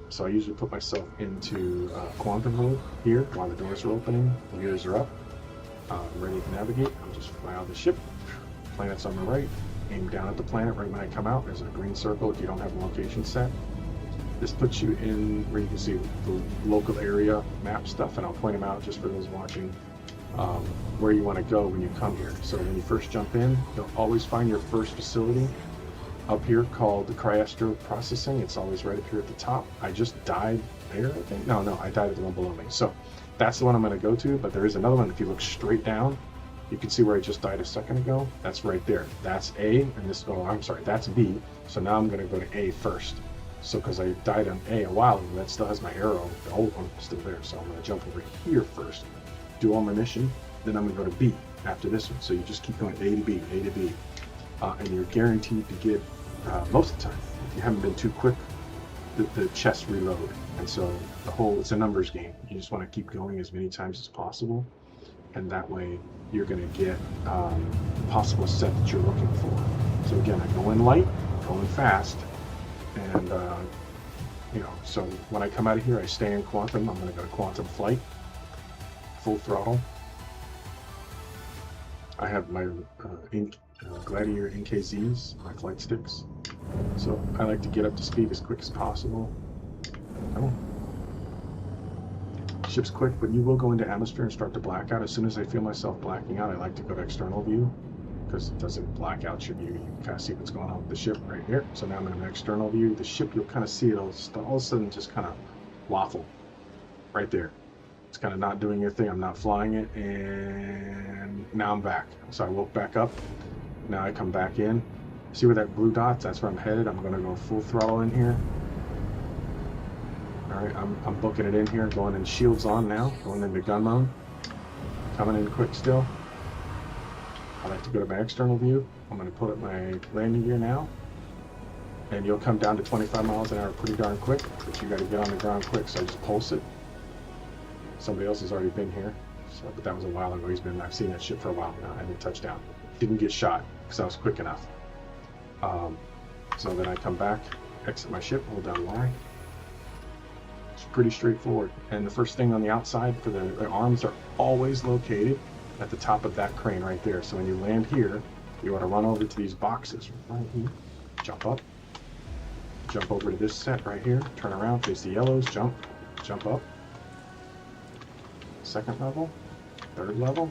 So I usually put myself into quantum mode here while the doors are opening, the gears are up. I'm ready to navigate. I'll just fly out the ship. Planet's on the right. Aim down at the planet right when I come out. There's a green circle if you don't have a location set. This puts you in where you can see the local area map stuff, and I'll point them out just for those watching. Where you want to go when you come here. So when you first jump in, you'll always find your first facility up here called the Cryastro Processing. It's always right up here at the top. I just died there, I think. No, I died at the one below me. So that's the one I'm going to go to, but there is another one. If you look straight down, you can see where I just died a second ago. That's right there. That's A, and this, oh, I'm sorry, that's B. So now I'm going to go to A first. So because I died on A a while ago, that still has my arrow, the old one is still there. So I'm going to jump over here first, do all my mission, then I'm going to go to B after this one. So you just keep going A to B, A to B. And you're guaranteed to get, most of the time, if you haven't been too quick, the chests reload. And so it's a numbers game. You just want to keep going as many times as possible. And that way you're going to get the possible set that you're looking for. So again, I go in light, going fast, and so when I come out of here, I stay in quantum. I'm going to go to quantum flight, full throttle. I have my Gladiator NKZs, my flight sticks. So I like to get up to speed as quick as possible. Come on. Ship's quick, but you will go into atmosphere and start to black out. As soon as I feel myself blacking out, I like to go to external view because it doesn't black out your view. You can kind of see what's going on with the ship right here. So now I'm in an external view. The ship, you'll kind of see it'll all of a sudden just kind of waffle right there. It's kind of not doing your thing. I'm not flying it, and now I'm back. So I woke back up. Now I come back in. See where that blue dot's? That's where I'm headed. I'm going to go full throttle in here. All right, I'm booking it in here, going in shields on now, going into gun mode. Coming in quick still. I like to go to my external view. I'm going to put up my landing gear now. And you'll come down to 25 miles an hour pretty darn quick, but you got to get on the ground quick, so I just pulse it. Somebody else has already been here, so, but that was a while ago. I've seen that ship for a while now. I didn't touch down. Didn't get shot because I was quick enough. So then I come back, exit my ship, hold down Y. It's pretty straightforward. And the first thing on the outside for the arms are always located at the top of that crane right there. So when you land here, you want to run over to these boxes right here, jump up, jump over to this set right here, turn around, face the yellows, jump up. Second level, third level,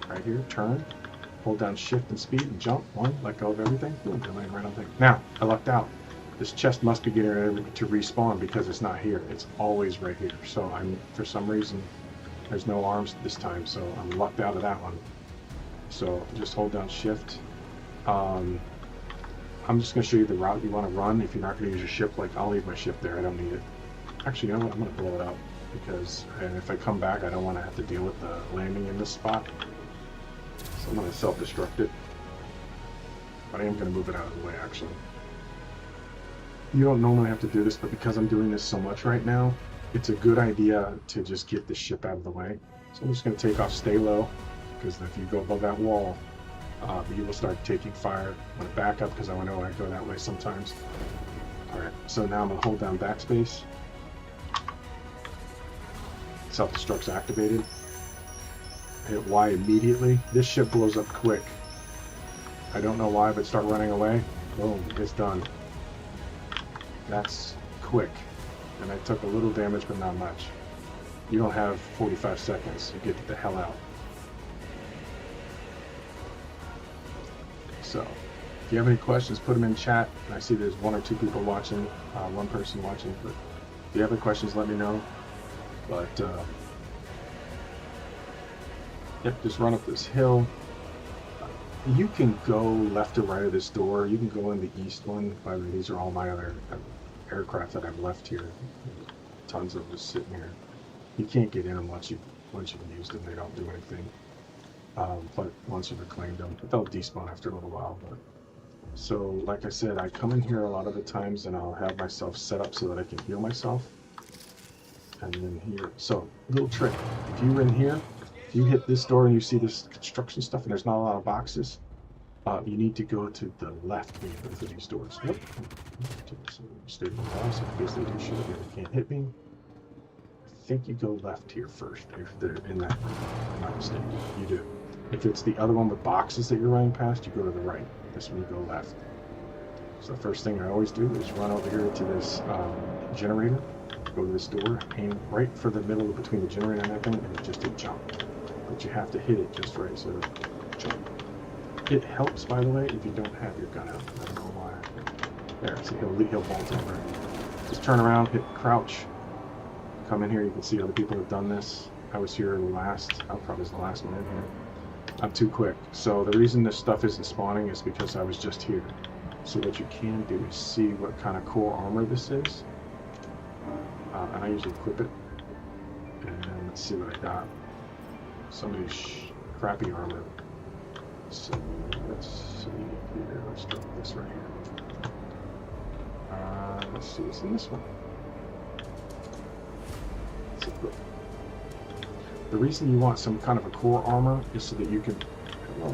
right here, turn, hold down shift and speed and jump, one, let go of everything, boom, you're laying right on thing. Now, I lucked out. This chest must be getting ready to respawn because it's not here. It's always right here. So for some reason, there's no arms this time, so I'm lucked out of that one. So just hold down shift. I'm just going to show you the route you want to run. If you're not going to use your ship, like I'll leave my ship there. I don't need it. Actually, you know what? I'm going to blow it up because if I come back, I don't want to have to deal with the landing in this spot. So I'm going to self-destruct it. But I am going to move it out of the way, actually. You don't normally have to do this, but because I'm doing this so much right now, it's a good idea to just get the ship out of the way. So I'm just going to take off, stay low, because if you go above that wall, you will start taking fire. I'm going to back up because I know I go that way sometimes. Alright, so now I'm going to hold down backspace. Self-destruct's activated. Hit Y immediately. This ship blows up quick. I don't know why, but start running away. Boom, it's done. That's quick. And I took a little damage, but not much. You don't have 45 seconds. You get the hell out. So, if you have any questions, put them in chat. I see there's one or two people watching, one person watching. But if you have any questions, let me know. But, yep, just run up this hill. You can go left or right of this door. You can go in the east one. By the way, these are all my other aircraft that I've left here. Tons of just sitting here. You can't get in them once you've used them. They don't do anything. But once you've reclaimed them, but they'll despawn after a little while. But so, like I said, I come in here a lot of the times, and I'll have myself set up so that I can heal myself. And then here, so little trick. If you're in here, if you hit this door and you see this construction stuff, and there's not a lot of boxes, you need to go to the left when you go through these doors. Yep. So stay in the wall, so basically do shit. You can't hit me. I think you go left here first. If they're in that room, if I'm not mistaken, you do. If it's the other one with boxes that you're running past, you go to the right. This one you go left. So the first thing I always do is run over here to this generator, go to this door, aim right for the middle between the generator and that thing, and just hit jump. But you have to hit it just right, so jump. It helps, by the way, if you don't have your gun out. I don't know why. There, see, he'll bolt over. Just turn around, hit crouch. Come in here, you can see other people have done this. I was here last, I probably was the last one in here. I'm too quick. So the reason this stuff isn't spawning is because I was just here. So what you can do is see what kind of core armor this is. And I usually equip it. And let's see what I got. Somebody's crappy armor. So let's see here. Let's drop this right here. Let's see what's in this one. Let's equip. The reason you want some kind of a core armor is so that you can. Hello.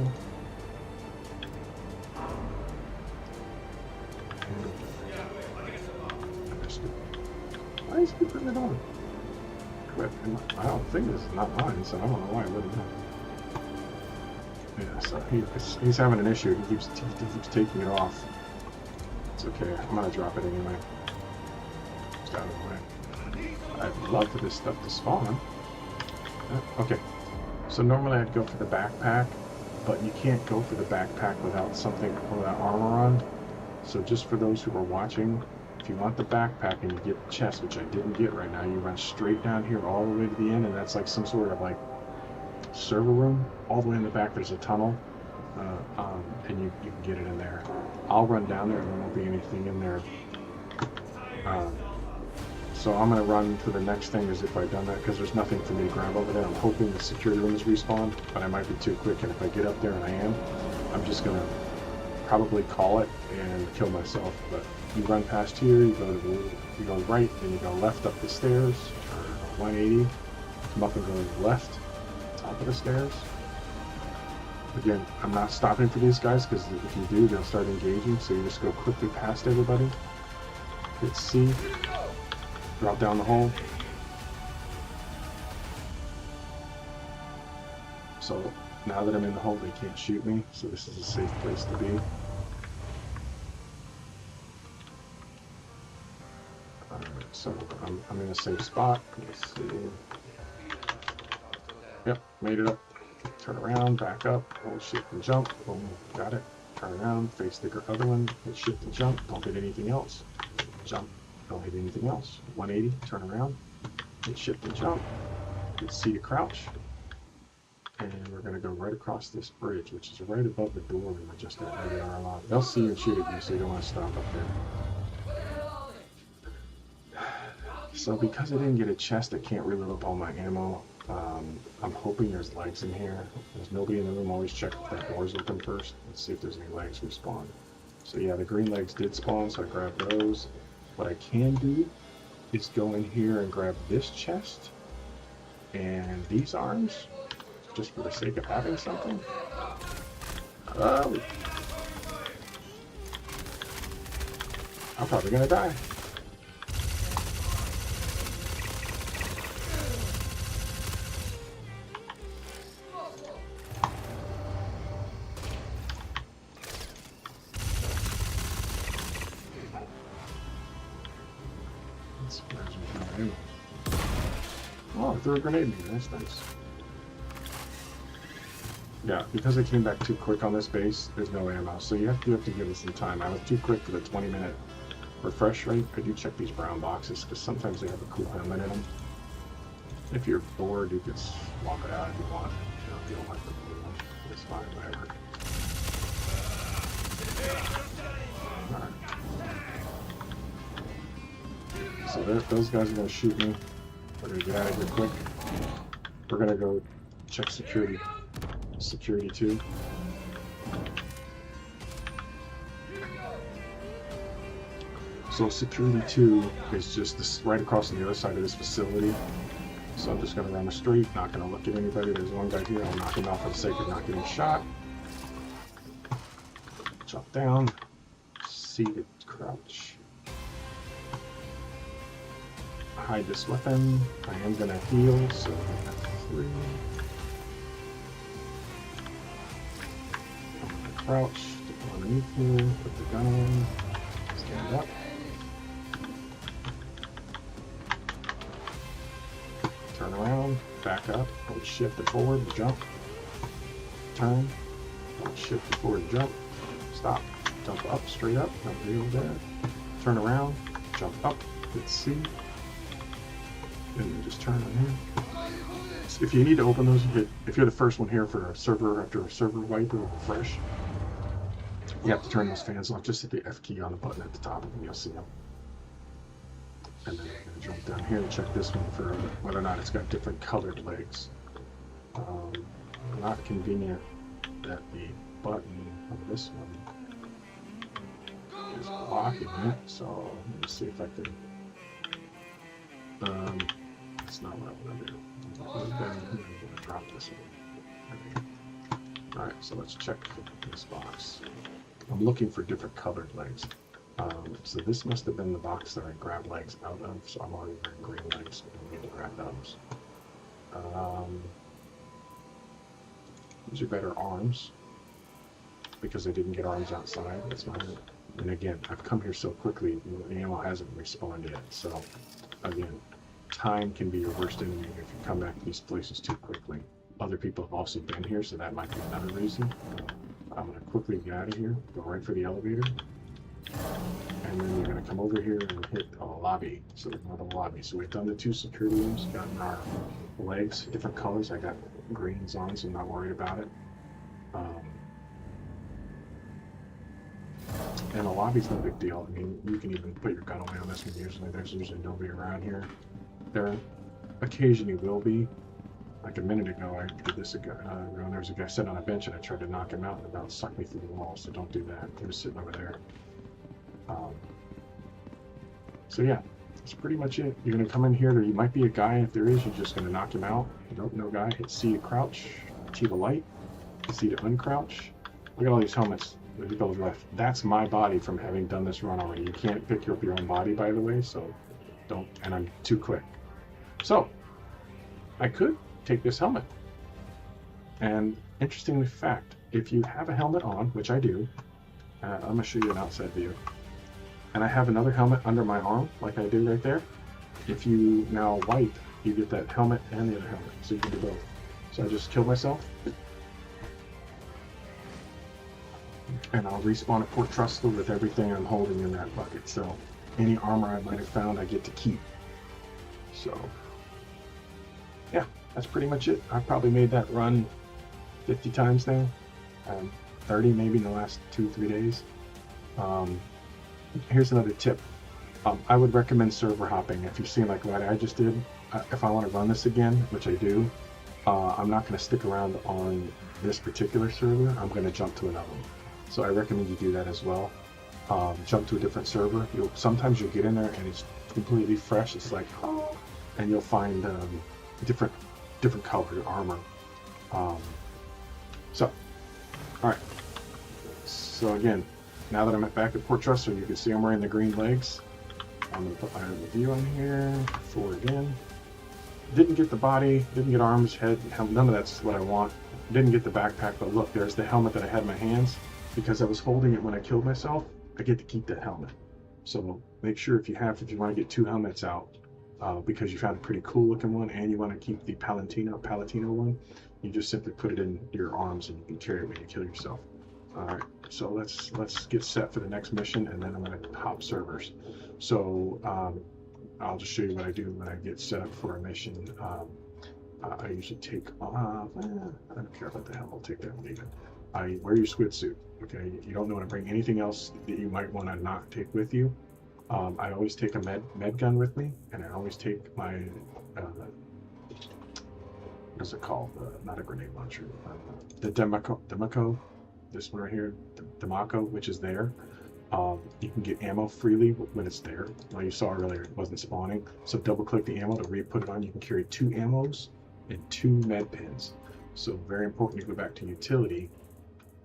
Why is he putting it on? I don't think this is not mine, so I don't know why I let it on. Yeah, so he's having an issue. He keeps taking it off. It's okay. I'm gonna drop it anyway. Just out of the way. I'd love for this stuff to spawn. Okay, so normally I'd go for the backpack, but you can't go for the backpack without something, without armor on. So just for those who are watching, if you want the backpack and you get the chest, which I didn't get right now, you run straight down here all the way to the end, and that's like some sort of like server room. All the way in the back there's a tunnel, and you can get it in there. I'll run down there and there won't be anything in there. So I'm going to run to the next thing as if I've done that, because there's nothing for me to grab over there. I'm hoping the security room is respawned, but I might be too quick, and if I get up there and I am, I'm just going to probably call it and kill myself. But you run past here, you go right, then you go left up the stairs, 180, come up and go left, top of the stairs. Again, I'm not stopping for these guys, because if you do, they'll start engaging, so you just go quickly past everybody. Hit C. Drop down the hole. So now that I'm in the hole, they can't shoot me, so this is a safe place to be. Alright, so I'm in a safe spot. Let's see. Yep, made it up. Turn around, back up, hold shift and jump. Boom, got it. Turn around, face the other one, hit shift and jump. Don't hit anything else. Jump. Don't hit anything else. 180, turn around, hit shift and jump, hit C to crouch, and we're going to go right across this bridge, which is right above the door we were just at. Right there, they'll see you and shoot at you, so you don't want to stop up there. So because I didn't get a chest, I can't reload up all my ammo. I'm hoping there's legs in here. There's nobody in the room. Always check if that door's open first. Let's see if there's any legs respawn. So yeah, the green legs did spawn, so I grabbed those. What I can do is go in here and grab this chest and these arms, just for the sake of having something. I'm probably gonna die. Oh, I threw a grenade in here. That's nice. Yeah, because I came back too quick on this base, there's no ammo, so you have to give it some time. I was too quick for the 20-minute refresh rate. I do check these brown boxes because sometimes they have a cooldown limit in them. If you're bored, you can swap it out if you want. You know, if you don't like the blue one, it's fine, whatever. Alright. So those guys are going to shoot me. We're going to get out of here quick. We're going to go check security. Security 2. So security 2 is just this right across on the other side of this facility. So I'm just going to run the street, not going to look at anybody. There's one guy here. I'll knock him off for the sake of not getting shot. Jump down. Seated crouch. Hide this weapon. I am going to heal, so F3. Crouch, stick underneath here, put the gun on, stand up. Turn around, back up, hold shift to forward, jump. Turn, hold shift to forward, jump. Stop, jump up, straight up, don't deal there. Turn around, jump up, hit C. And then just turn on here. So if you need to open those, if you're the first one here for a server, after a server wipe or refresh, you have to turn those fans off. Just hit the F key on the button at the top and you'll see them. And then I'm going to jump down here and check this one for whether or not it's got different colored legs. Not convenient that the button on this one is blocking it. So let me see if I can. That's not what I want to do. I'm going to drop this one. Alright, so let's check this box. I'm looking for different colored legs. So this must have been the box that I grabbed legs out of, so I'm already wearing green legs, so I don't need to grab those. These are better arms, because I didn't get arms outside. That's fine. And again, I've come here so quickly, the ammo hasn't respawned yet, so again, time can be your worst enemy if you come back to these places too quickly. Other people have also been here, so that might be another reason. I'm going to quickly get out of here, go right for the elevator, and then you're going to come over here and hit a lobby. So we're going to the lobby. So we've done the 2 security rooms, gotten our legs, different colors. I got greens on, so I'm not worried about it. And the lobby's no big deal. I mean, you can even put your gun away on this one. There's usually nobody around here. There occasionally will be. Like a minute ago, I did this ago. There was a guy sitting on a bench, and I tried to knock him out, and about sucked me through the wall. So don't do that. He was sitting over there. So yeah, that's pretty much it. You're gonna come in here. There might be a guy. If there is, you're just gonna knock him out. Nope, no guy. Hit C to crouch. T to light. C to uncrouch. Look at all these helmets. There's people left. That's my body from having done this run already. You can't pick up your own body, by the way. So don't. And I'm too quick. So I could take this helmet. And interestingly fact, if you have a helmet on, which I do, I'm going to show you an outside view, and I have another helmet under my arm, like I do right there, if you now wipe, you get that helmet and the other helmet, so you can do both. So I just killed myself, and I'll respawn at Port Trustler with everything I'm holding in that bucket, so any armor I might have found, I get to keep. So yeah, that's pretty much it. I've probably made that run 50 times now, 30 maybe in the last 2-3 days. Here's another tip. I would recommend server hopping. If you've seen like what I just did, if I want to run this again, which I do, I'm not going to stick around on this particular server. I'm going to jump to another one. So I recommend you do that as well. Jump to a different server. Sometimes you'll get in there and it's completely fresh. It's like, oh, and you'll find different colored armor. So, all right. So again, now that I'm back at Port Trustler, you can see I'm wearing the green legs. I'm gonna put my review on here. 4 again. Didn't get the body, didn't get arms, head, none of that's what I want. Didn't get the backpack, but look, there's the helmet that I had in my hands. Because I was holding it when I killed myself, I get to keep that helmet. So make sure if you want to get 2 helmets out, because you found a pretty cool looking one and you want to keep the Palatino one, you just simply put it in your arms and you can carry it when you kill yourself. All right, so let's get set for the next mission, and then I'm going to hop servers. So I'll just show you what I do when I get set up for a mission. I usually take off. I don't care about the helmet. I'll take that and leave it. I wear your squid suit. Okay, you don't want to bring anything else that you might want to not take with you. I always take a med gun with me, and I always take my what's it called? Not a grenade launcher. The Demaco. This one right here, the Demaco, which is there. You can get ammo freely when it's there. Like you saw earlier, it wasn't spawning. So double click the ammo to re-put it on. You can carry 2 ammos and 2 med pins. So very important to go back to utility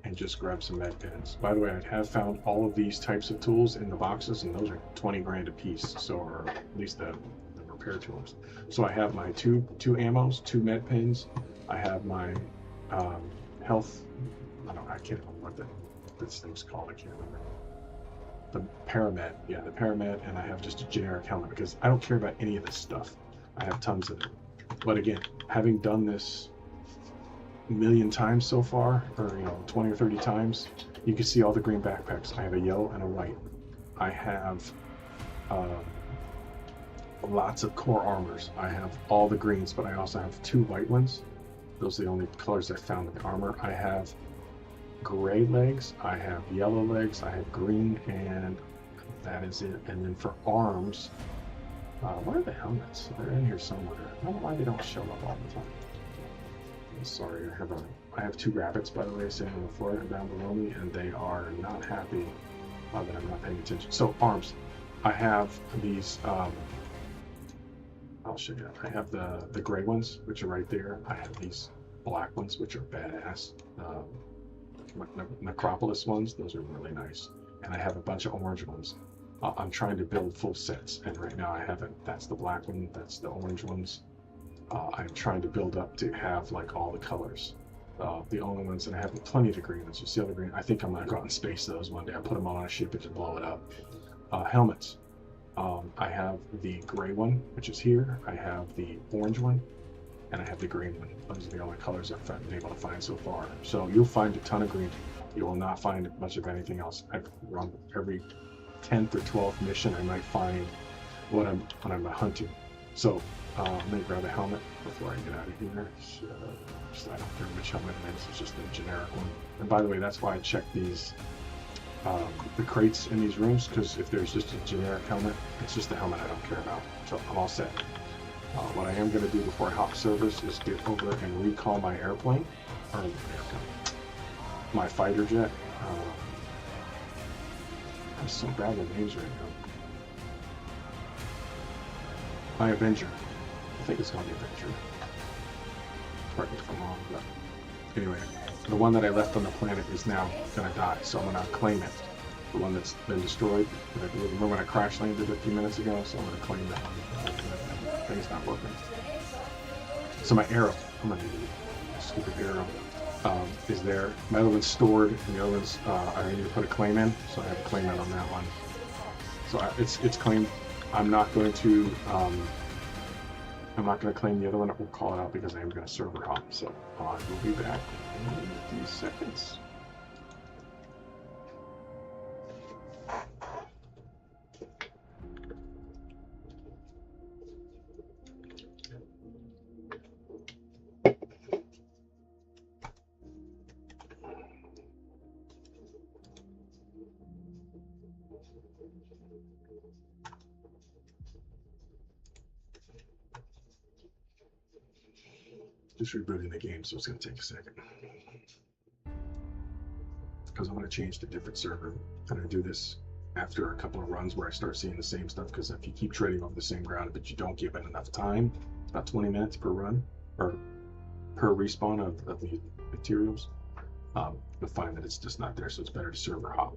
and just grab some med pins. By the way, I have found all of these types of tools in the boxes, and those are 20 grand a piece. So, or at least the repair tools. So I have my two ammos, 2 med pins. I have my health. I can't remember what this thing's called. I can't remember. The paramed, yeah, the paramed, and I have just a generic helmet because I don't care about any of this stuff. I have tons of it. But again, having done this a million times so far, or 20 or 30 times, you can see all the green backpacks. I have a yellow and a white. I have lots of core armors. I have all the greens, but I also have 2 white ones. Those are the only colors I found in the armor. I have gray legs, I have yellow legs, I have green, and that is it. And then for arms, where are the helmets? They're in here somewhere. I don't know why they don't show up all the time. I'm sorry, I have 2 rabbits, by the way, sitting on the floor down below me, and they are not happy that I'm not paying attention. So arms, I have these, I'll show you. I have the gray ones, which are right there. I have these black ones, which are badass. Necropolis ones, those are really nice. And I have a bunch of orange ones. I'm trying to build full sets, and right now I haven't. That's the black one, that's the orange ones. I'm trying to build up to have like all the colors. The only ones that I have plenty of the green ones. You see all the green? I think I'm gonna go out and space those one day. I put them all on a ship and just blow it up. Helmets. I have the gray one, which is here. I have the orange one, and I have the green one. Those are the only colors I've been able to find so far. So you'll find a ton of green. You will not find much of anything else. I've run every 10th or 12th mission. I might find when I'm hunting. So I'm gonna grab a helmet before I get out of here. So I don't care which helmet it is. It's just a generic one. And by the way, that's why I check these the crates in these rooms, because if there's just a generic helmet, it's just a helmet I don't care about. So I'm all set. What I am going to do before I hop servers is get over and recall my airplane, or my fighter jet. I'm so bad with names right now. My Avenger. I think it's called the Avenger. Correct me if I'm wrong, but anyway, the one that I left on the planet is now going to die, so I'm going to claim it. The one that's been destroyed. Remember when I crash landed a few minutes ago? So I'm going to claim that one. Thing's not working. So my arrow, I'm going to need a stupid arrow, is there. My other one's stored, and the other one's, I need to put a claim in, so I have a claim in on that one. So it's claimed. I'm not going to claim the other one. We'll call it out because I am going to server hop. So I will be back in a few seconds. Just rebooting the game, so it's going to take a second. Because I'm going to change to a different server. And I do this after a couple of runs where I start seeing the same stuff, because if you keep trading over the same ground but you don't give it enough time, it's about 20 minutes per run, or per respawn of the materials, you'll find that it's just not there, so it's better to server hop.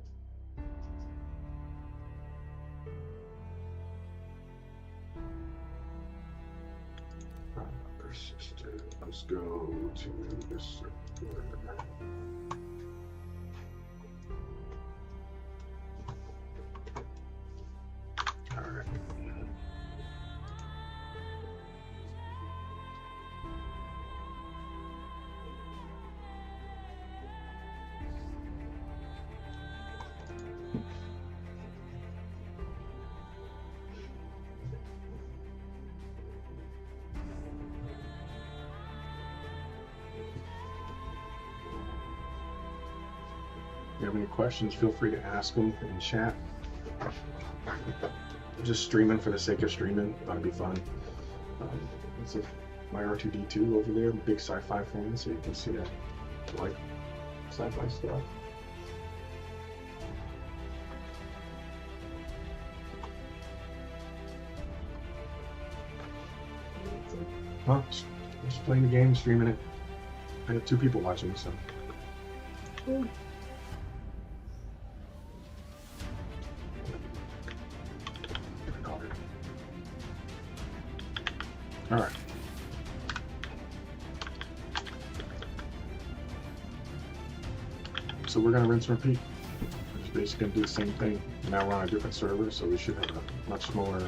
Persistent. Let's go to this server. Alright. If you have any questions, feel free to ask them in chat. Just streaming for the sake of streaming, thought it'd be fun. It's my R2D2 over there. I'm a big sci-fi fan, so you can see I like sci-fi stuff. Huh? Just playing the game, streaming it. I have 2 people watching, so. All right. So we're gonna rinse and repeat. We're just basically gonna do the same thing. Now we're on a different server, so we should have a much more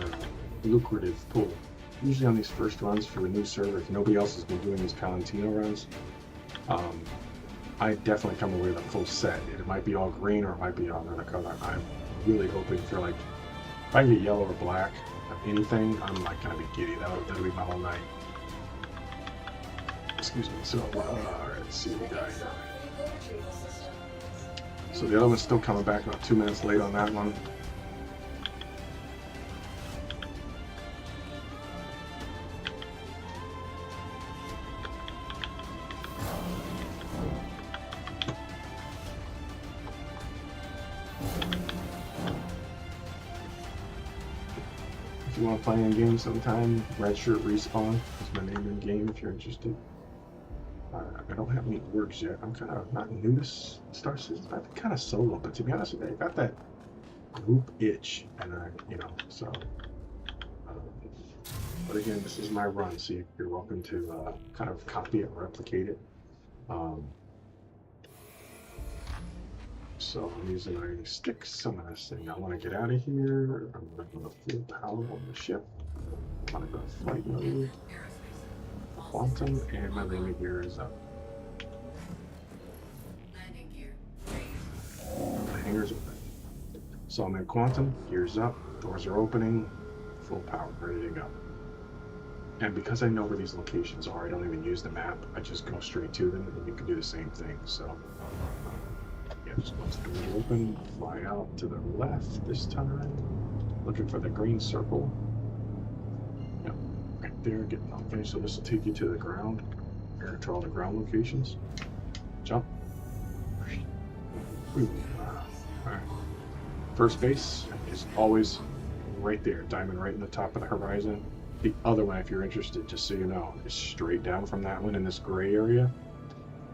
lucrative pool. Usually on these first runs for a new server, if nobody else has been doing these Palatino runs, I definitely come away with a full set. It might be all green or it might be all another color. I'm really hoping for, like, if I can get yellow or black of anything, I'm like gonna be giddy. That'll be my whole night. Excuse me. So alright, let's see what we got here. So the other one's still coming back, about 2 minutes late on that one. If you want to play in game sometime, Red Shirt Respawn is my name in game if you're interested. I don't have any works yet. I'm kind of not new to Star Citizen. I've been kind of solo, but to be honest with you, I got that group itch, and so. But again, this is my run, so you're welcome to kind of copy it, replicate it. So I'm using my sticks. I'm gonna say I want to get out of here. I'm gonna go full power on the ship. I'm gonna go flight mode, quantum, and my landing gear is up. The hangar's open. So I'm in quantum, gears up, doors are opening, full power, ready to go. And because I know where these locations are, I don't even use the map. I just go straight to them, and you can do the same thing. So, yeah, just once the doors open, fly out to the left this time, looking for the green circle. Yep, right there, getting okay. So this will take you to the ground, or to all the ground locations. Jump. All right. First base is always right there, diamond right in the top of the horizon. The other one, if you're interested, just so you know, is straight down from that one in this gray area.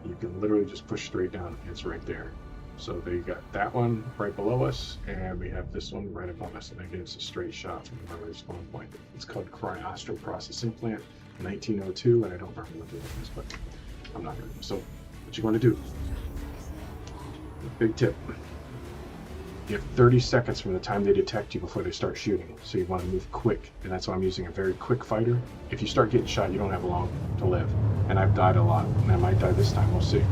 You can literally just push straight down. It's right there. So they got that one right below us, and we have this one right above us. And again, it's a straight shot from the memory spawn point. It's called Cryostro Processing Plant, 1902, and I don't remember what it is, but I'm not going to. So what you want to do? Big tip. You have 30 seconds from the time they detect you before they start shooting. So you want to move quick, and that's why I'm using a very quick fighter. If you start getting shot, you don't have long to live. And I've died a lot, and I might die this time, we'll see.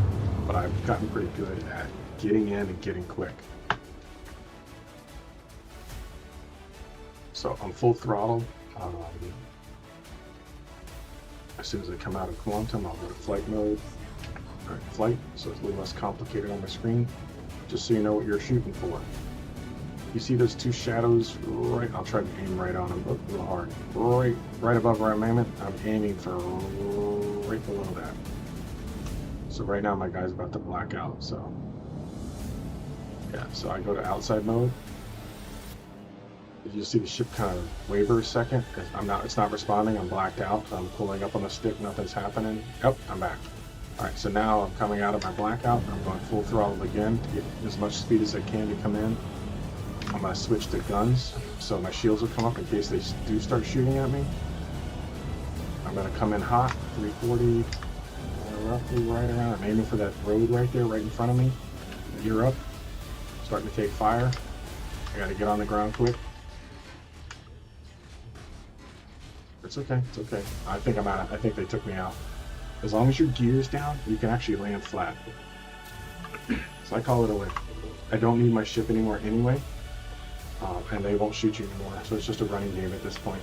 But I've gotten pretty good at getting in and getting quick. So I'm full throttle. As soon as I come out of quantum, I'll go to flight mode. All right, flight, so it's a little less complicated on my screen. Just so you know what you're shooting for. You see those two shadows right? I'll try to aim right on them, but a little hard. Right above where I'm aiming, I'm aiming for right below that. So right now my guy's about to black out. So yeah, so I go to outside mode. You see the ship kind of waver a second. It's not responding. I'm blacked out. I'm pulling up on the stick. Nothing's happening. Yep, I'm back. All right, so now I'm coming out of my blackout. I'm going full throttle again to get as much speed as I can to come in. I'm going to switch to guns, so my shields will come up in case they do start shooting at me. I'm going to come in hot, 340, roughly right around. I'm aiming for that road right there, right in front of me. Gear up, starting to take fire. I got to get on the ground quick. It's okay, it's okay. I think I'm out. I think they took me out. As long as your gear's down, you can actually land flat. So I call it a win. I don't need my ship anymore anyway, and they won't shoot you anymore. So it's just a running game at this point.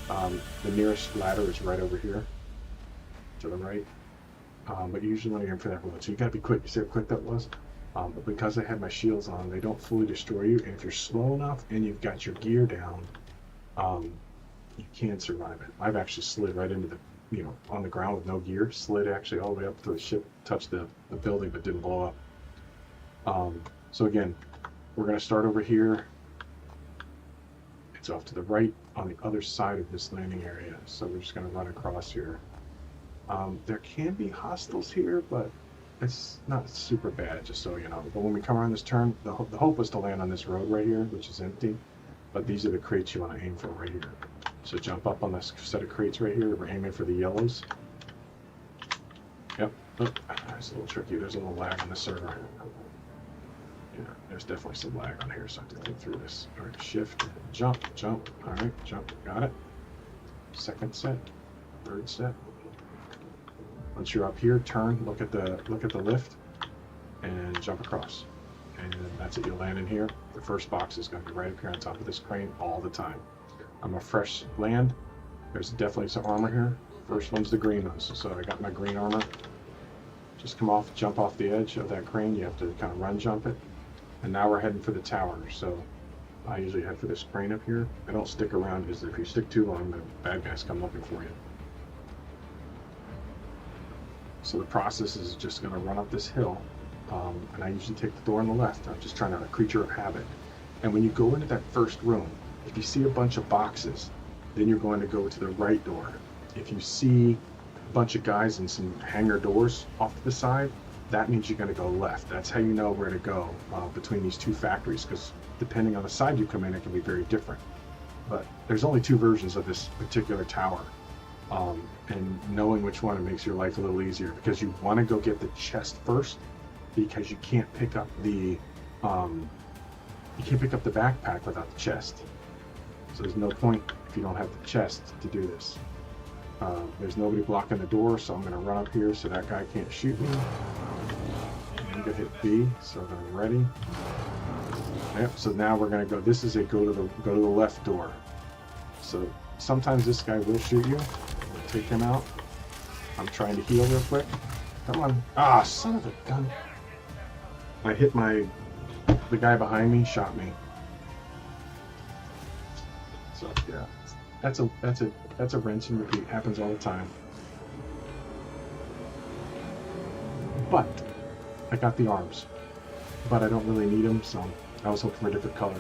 The nearest ladder is right over here, to the right. But you usually want to aim for that road. So you gotta be quick. You see how quick that was? But because I had my shields on, they don't fully destroy you. And if you're slow enough and you've got your gear down, you can survive it. I've actually slid right into the on the ground with no gear, slid actually all the way up to the ship, touched the building, but didn't blow up. So again, we're going to start over here. It's off to the right on the other side of this landing area. So we're just going to run across here. There can be hostiles here, but it's not super bad, just so you know. But when we come around this turn, the hope was to land on this road right here, which is empty. But these are the crates you want to aim for right here. So jump up on this set of crates right here. We're aiming for the yellows. Yep. Oh, it's a little tricky. There's a little lag on the server. Yeah, there's definitely some lag on here, so I have to think through this. All right, shift, jump, jump. All right, jump. Got it. Second set, third set. Once you're up here, turn. Look at the lift, and jump across. And that's it. You'll land in here. The first box is going to be right up here on top of this crane all the time. I'm a fresh land. There's definitely some armor here. First one's the green ones. So I got my green armor. Just come off, jump off the edge of that crane. You have to kind of run jump it. And now we're heading for the tower. So I usually head for this crane up here. I don't stick around because if you stick too long, the bad guys come looking for you. So the process is just going to run up this hill. And I usually take the door on the left. I'm just trying to, a creature of habit. And when you go into that first room, if you see a bunch of boxes, then you're going to go to the right door. If you see a bunch of guys in some hangar doors off to the side, that means you're going to go left. That's how you know where to go between these two factories, because depending on the side you come in, it can be very different. But there's only two versions of this particular tower. And knowing which one, it makes your life a little easier, because you want to go get the chest first, because you can't pick up the You can't pick up the backpack without the chest. So there's no point if you don't have the chest to do this. There's nobody blocking the door, so I'm going to run up here so that guy can't shoot me. I'm going to hit B, so I'm ready. Yep, so now we're going to go. This is a go to the left door. So sometimes this guy will shoot you. Take him out. I'm trying to heal real quick. Come on. Ah, son of a gun. I hit the guy behind me shot me. So yeah, that's a rinse and repeat. Happens all the time. But I got the arms, but I don't really need them, so I was hoping for a different color.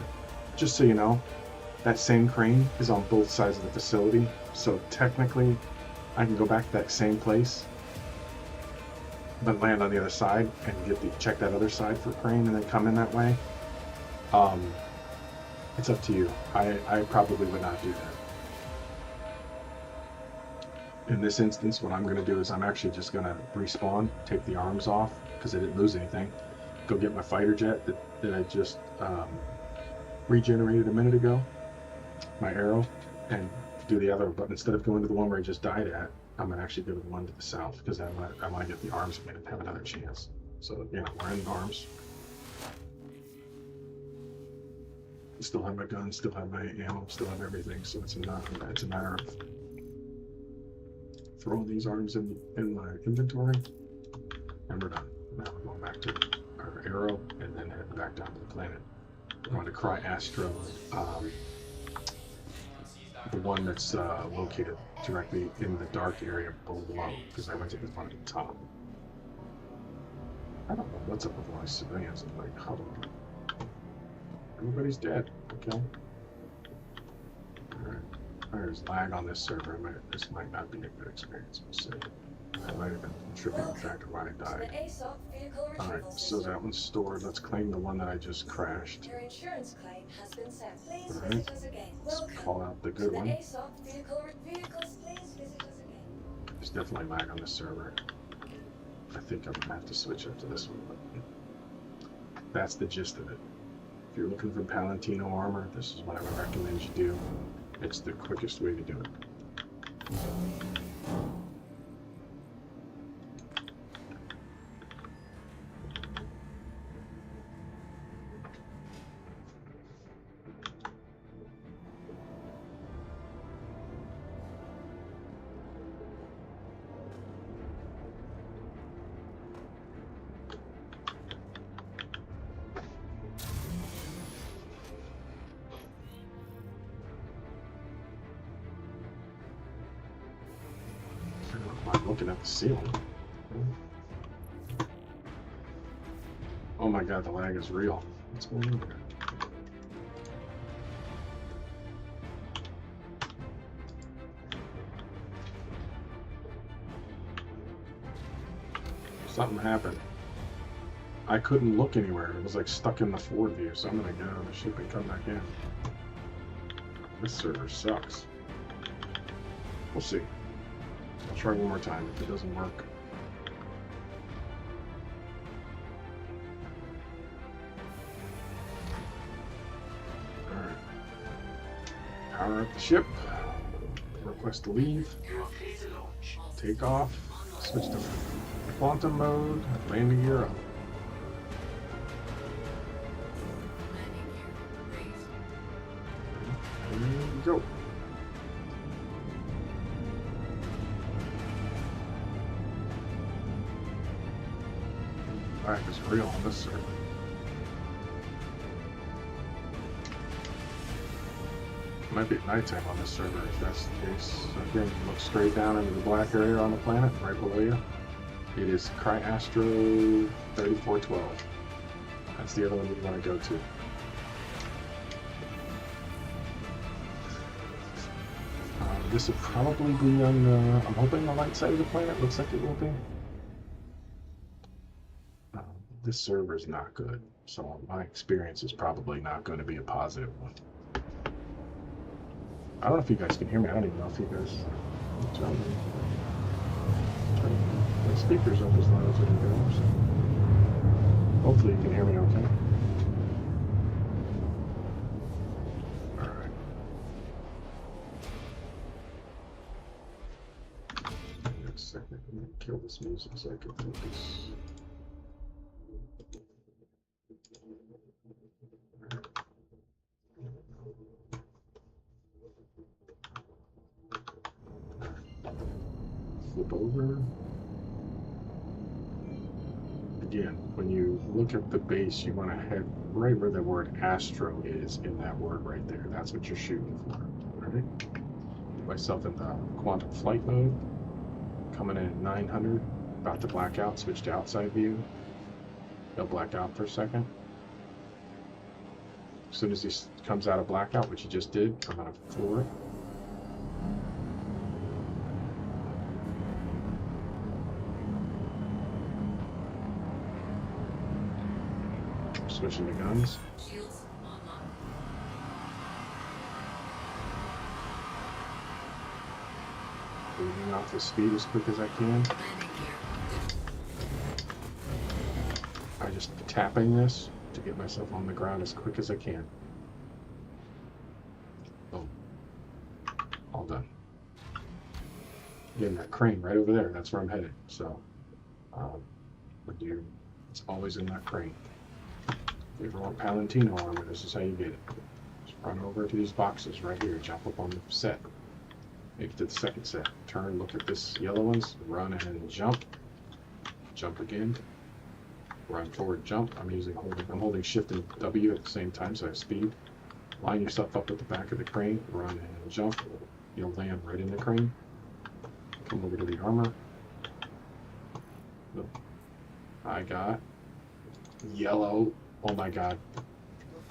Just so you know, that same crane is on both sides of the facility, so technically I can go back to that same place, but land on the other side and check that other side for crane and then come in that way. It's up to you. I probably would not do that. In this instance, what I'm going to do is I'm actually just going to respawn, take the arms off, because I didn't lose anything. Go get my fighter jet that I just regenerated a minute ago, my arrow, and do the other. But instead of going to the one where I just died at, I'm going to actually go to the one to the south, because I want to get the arms again and have another chance. So, you know, we're in arms. Still have my gun, still have my ammo, still have everything, so it's a matter of throwing these arms in my inventory, and we're done. Now we're going back to our arrow, and then heading back down to the planet. We're going to Cry Astro, the one that's located directly in the dark area below, because I went to the one at the top. I don't know what's up with all these civilians. I'm like, hold on. Everybody's dead. Okay. Alright. There's lag on this server. This might not be a good experience. We'll see. That might have been a contributing factor why I died. Alright, so that one's stored. Let's claim the one that I just crashed. Your insurance claim has been sent. Please Alright. visit us again. Let's call out the good one. Vehicles, please visit us again. There's definitely lag on this server. I think I'm gonna have to switch up to this one, but that's the gist of it. If you're looking for Palatino armor, this is what I would recommend you do. It's the quickest way to do it. I'm looking at the ceiling. Oh my god, the lag is real. What's going on here? Something happened. I couldn't look anywhere. It was like stuck in the forward view, so I'm gonna get on the ship and come back in. This server sucks. We'll see. I'll try one more time. If it doesn't work, alright. Power up the ship. Request to leave. Take off. Switch to quantum mode. Landing gear up. There we go. Lag is real on this server. It might be at nighttime on this server if that's the case. So again, look straight down into the black area on the planet, right below you. It is Cry Astro 3412. That's the other one you want to go to. This will probably be on the, I'm hoping the light side of the planet. Looks like it will be. This server is not good, so my experience is probably not going to be a positive one. I don't know if you guys can hear me. I don't even know if you guys turn the speakers up as loud as I can go. So hopefully you can hear me okay. second. I'm gonna kill this music so I can focus. Flip over. Again, when you look at the base, you want to head right where the word astro is in that word right there. That's what you're shooting for. All right. Put myself in the quantum flight mode. Coming in at 900. About to black out. Switch to outside view. They'll black out for a second. As soon as he comes out of blackout, which he just did, I'm going to floor it. Switching to guns. Shields online. Moving off the speed as quick as I can. Landing gear. I just tapping this to get myself on the ground as quick as I can. Boom. All done. Again, that crane right over there, that's where I'm headed. So, it's always in that crane. If you ever want Palatino armor, this is how you get it. Just run over to these boxes right here, jump up on the set. Make it to the second set. Turn, look at this yellow ones, run and jump. Jump again. Run forward, jump. I'm holding shift and W at the same time, so I have speed. Line yourself up at the back of the crane, run and jump. You'll land right in the crane. Come over to the armor. Look. I got yellow. Oh my god.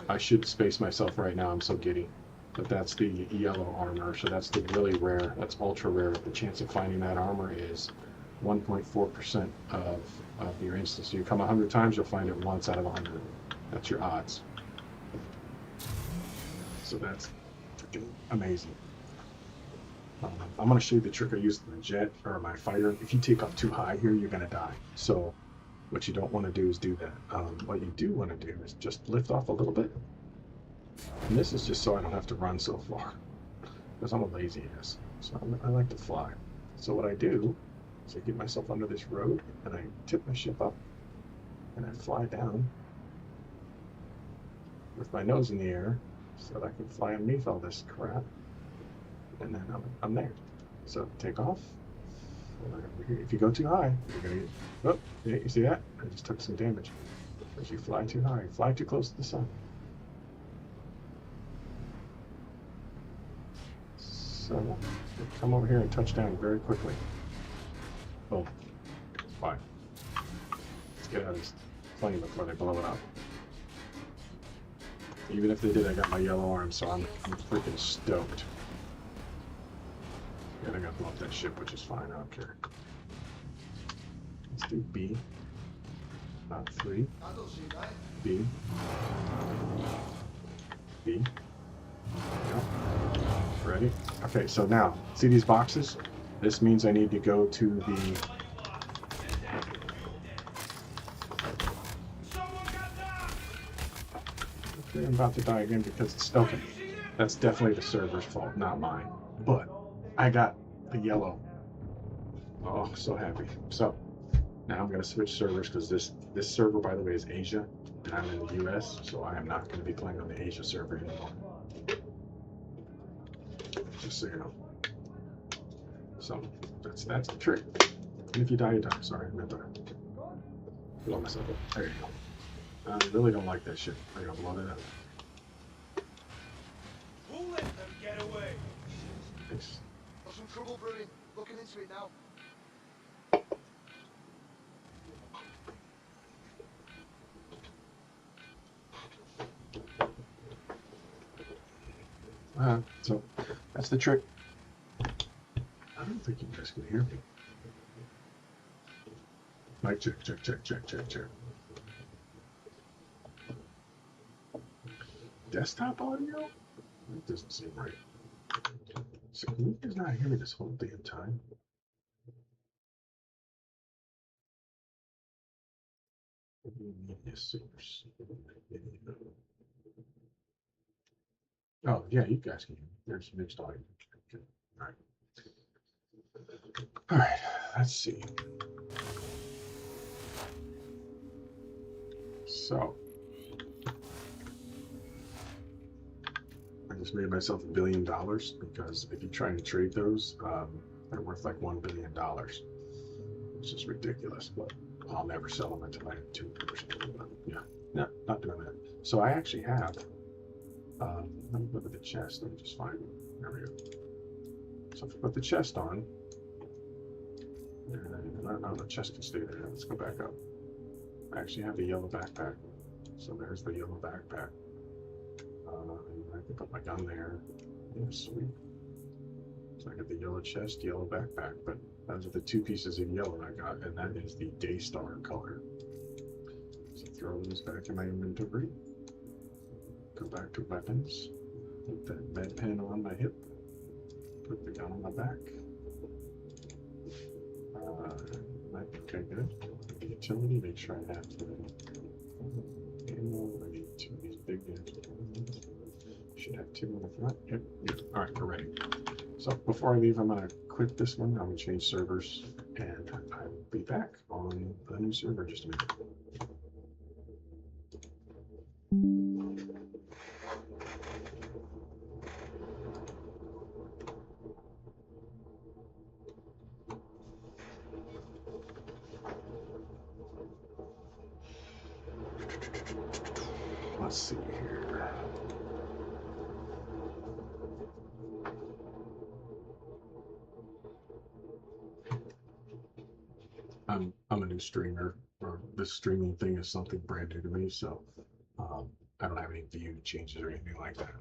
I should space myself right now, I'm so giddy. But that's the yellow armor, so that's the really rare, that's ultra rare. The chance of finding that armor is 1.4% of your instance. So you come 100 times, you'll find it once out of 100. That's your odds. So that's freaking amazing. I'm going to show you the trick I use with my jet or my fighter. If you take off too high here, you're going to die. So what you don't want to do is do that. What you do want to do is just lift off a little bit. And this is just so I don't have to run so far, because I'm a lazy ass. So I like to fly. So what I do is I get myself under this road and I tip my ship up and I fly down with my nose in the air so that I can fly underneath all this crap. And then I'm there. So take off. If you go too high, you're gonna get. Oh, yeah, you see that? I just took some damage because you fly too high. You fly too close to the sun. So come over here and touch down very quickly. Boom. Fine. Let's get out of this plane before they blow it up. Even if they did, I got my yellow arm, so I'm freaking stoked. Yeah, they're gonna blow up that ship, which is fine. I don't care. Let's do B. Not 3. B. B. Yep. Ready? Okay, so now, see these boxes? This means I need to go to the... Okay, I'm about to die again because it's... Okay, that's definitely the server's fault, not mine. But I got the yellow. Oh, so happy. So, now I'm going to switch servers because this server, by the way, is Asia, and I'm in the US, so I am not going to be playing on the Asia server anymore. Just so you know. So that's the trick. And if you die, you die. Sorry, I meant to blow myself up. There you go. I really don't like that shit. I'm gonna blow that up. Who let them get away? Thanks. Got some trouble brewing. Looking into it now. So that's the trick. I don't think you guys can hear me. Mic check, check, check, check, check, check. Desktop audio? That doesn't seem right. So can you guys not hear me this whole damn time? Media source. Oh yeah, you guys can hear me. There's mixed audio. Okay. All right. All right, let's see. So I just made myself $1 billion because if you try to trade those, they're worth like $1 billion. It's just ridiculous, but I'll never sell them until I have 2 or something. But yeah, no, not doing that. So I actually have. Let me look at the chest. Let me just find it. There we go. So if I put the chest on, no, the chest can stay there. Let's go back up. I actually have the yellow backpack. So there's the yellow backpack. And I can put my gun there. Yeah, sweet. So I got the yellow chest, yellow backpack, but those are the 2 pieces of yellow I got, and that is the Daystar color. So throw those back in my inventory. Go back to weapons. Put that med pen on my hip. Put the gun on my back. Okay, good. The utility, make sure I have the ammo. I need 2 of these big guns. Should have 2 in the front. Yep. Good. All right, we're ready. So before I leave, I'm going to quit this one. I'm going to change servers, and I will be back on the new server in just a minute. Let's see here. I'm a new streamer, or this streaming thing is something brand new to me, so I don't have any view changes or anything like that.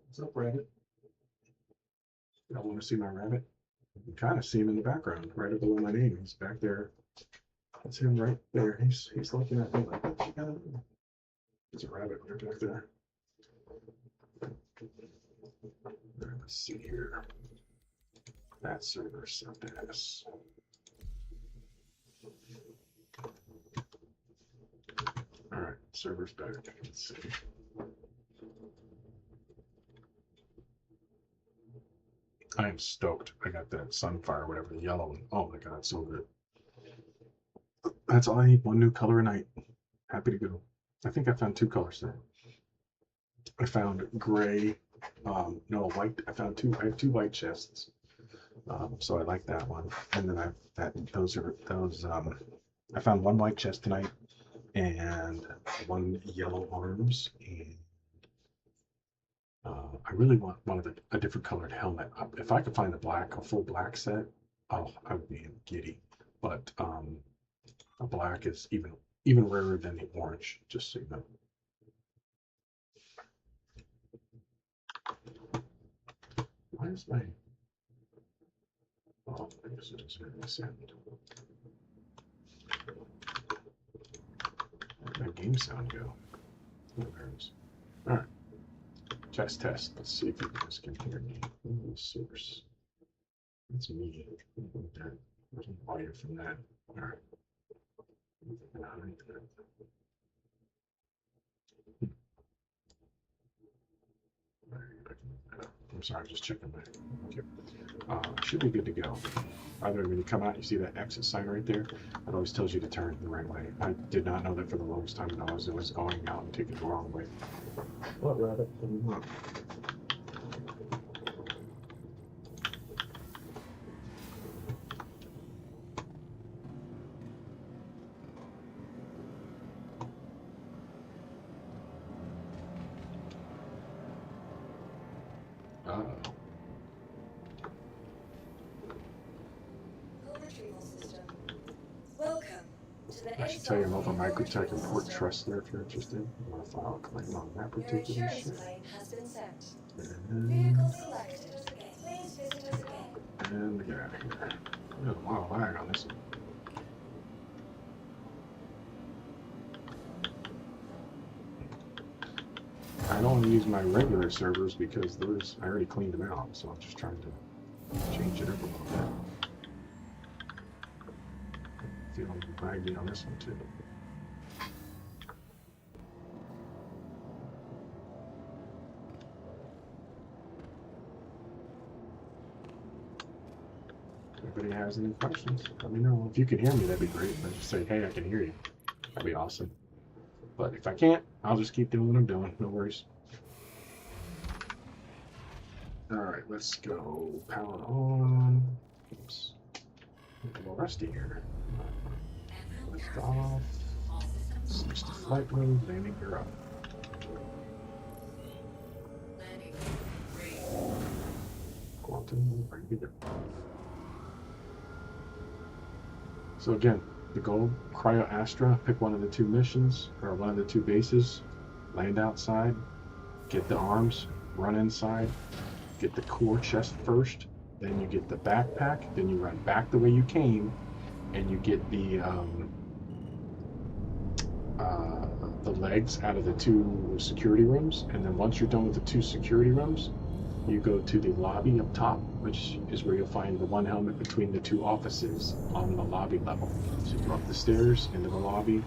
What's up, rabbit? Y'all want to see my rabbit? You kind of see him in the background, right up below my name. He's back there. That's him right there. He's looking at me like, what you gotta do? There's a rabbit right back there. Let's see here. That server sucked ass. All right, server's back. Let's see. I am stoked. I got that Sunfire, whatever, the yellow one. Oh my god, so good. That's all I need. 1 new color a night. Happy to go. I think I found 2 colors there. I found gray, no white. I found 2. I have 2 white chests, so I like that one. And then I found 1 white chest tonight and 1 yellow arms. And I really want a different colored helmet. If I could find a full black set, oh, I would be giddy. But a black is even rarer than the orange. Just so you know. Why is my oh, I guess it is going to send. Where'd my game sound go? Oh, there it is. All right. Chest test. Let's see if you guys can hear me. Source. That's me. There's a wire from that. All right. I'm sorry, I'm just checking my. Okay. Should be good to go. By the way, when you come out, you see that exit sign right there. It always tells you to turn the right way. I did not know that for the longest time, and I was going out and taking the wrong way. What rabbit? Retrieval system. Welcome to the I should tell you I'm over Microtech and Port Trust there if you're interested. You want to file a claim on that Your particular insurance shit. claim has been sent. And, Vehicle selected. Please visit us again. and get out of here. There's a lot of lag on this one. I don't want to use my regular servers because those I already cleaned them out, so I'm just trying to change it up a little bit. Feeling laggy on this one too. anybody has any questions, let me know. If you can hear me, that'd be great. But just say, hey, I can hear you. That'd be awesome. But if I can't, I'll just keep doing what I'm doing. No worries. All right, let's go. Power on. Oops. I'm a little rusty here. Lift off. Switch to flight mode. Landing gear up. Quantum, ready to go. So again, the goal, Cryo Astra, pick one of the two missions, or one of the two bases, land outside, get the arms, run inside, get the core chest first, then you get the backpack, then you run back the way you came, and you get the legs out of the two security rooms, and then once you're done with the two security rooms, you go to the lobby up top, which is where you'll find the one helmet between the two offices on the lobby level. So you go up the stairs into the lobby.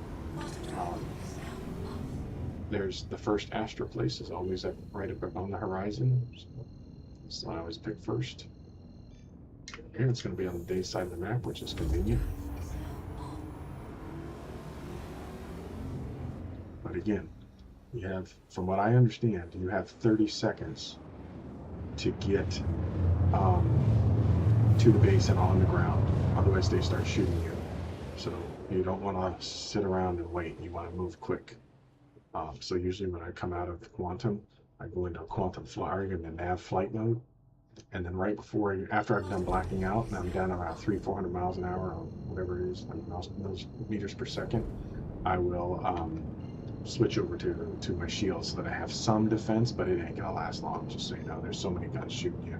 There's the first Astra place is always right up on the horizon. So I always pick first. Here it's going to be on the day side of the map, which is convenient. But again, you have, from what I understand, you have 30 seconds to get to the base and on the ground. Otherwise, they start shooting you. So you don't want to sit around and wait. You want to move quick. So usually when I come out of Quantum, I go into Quantum flying in the nav flight mode. And then right before, after I've done blacking out, and I'm down around 300-400 miles an hour, or whatever it is, meters per second, I will switch over to my shield so that I have some defense, but it ain't gonna last long. Just so you know, there's so many guns shooting you.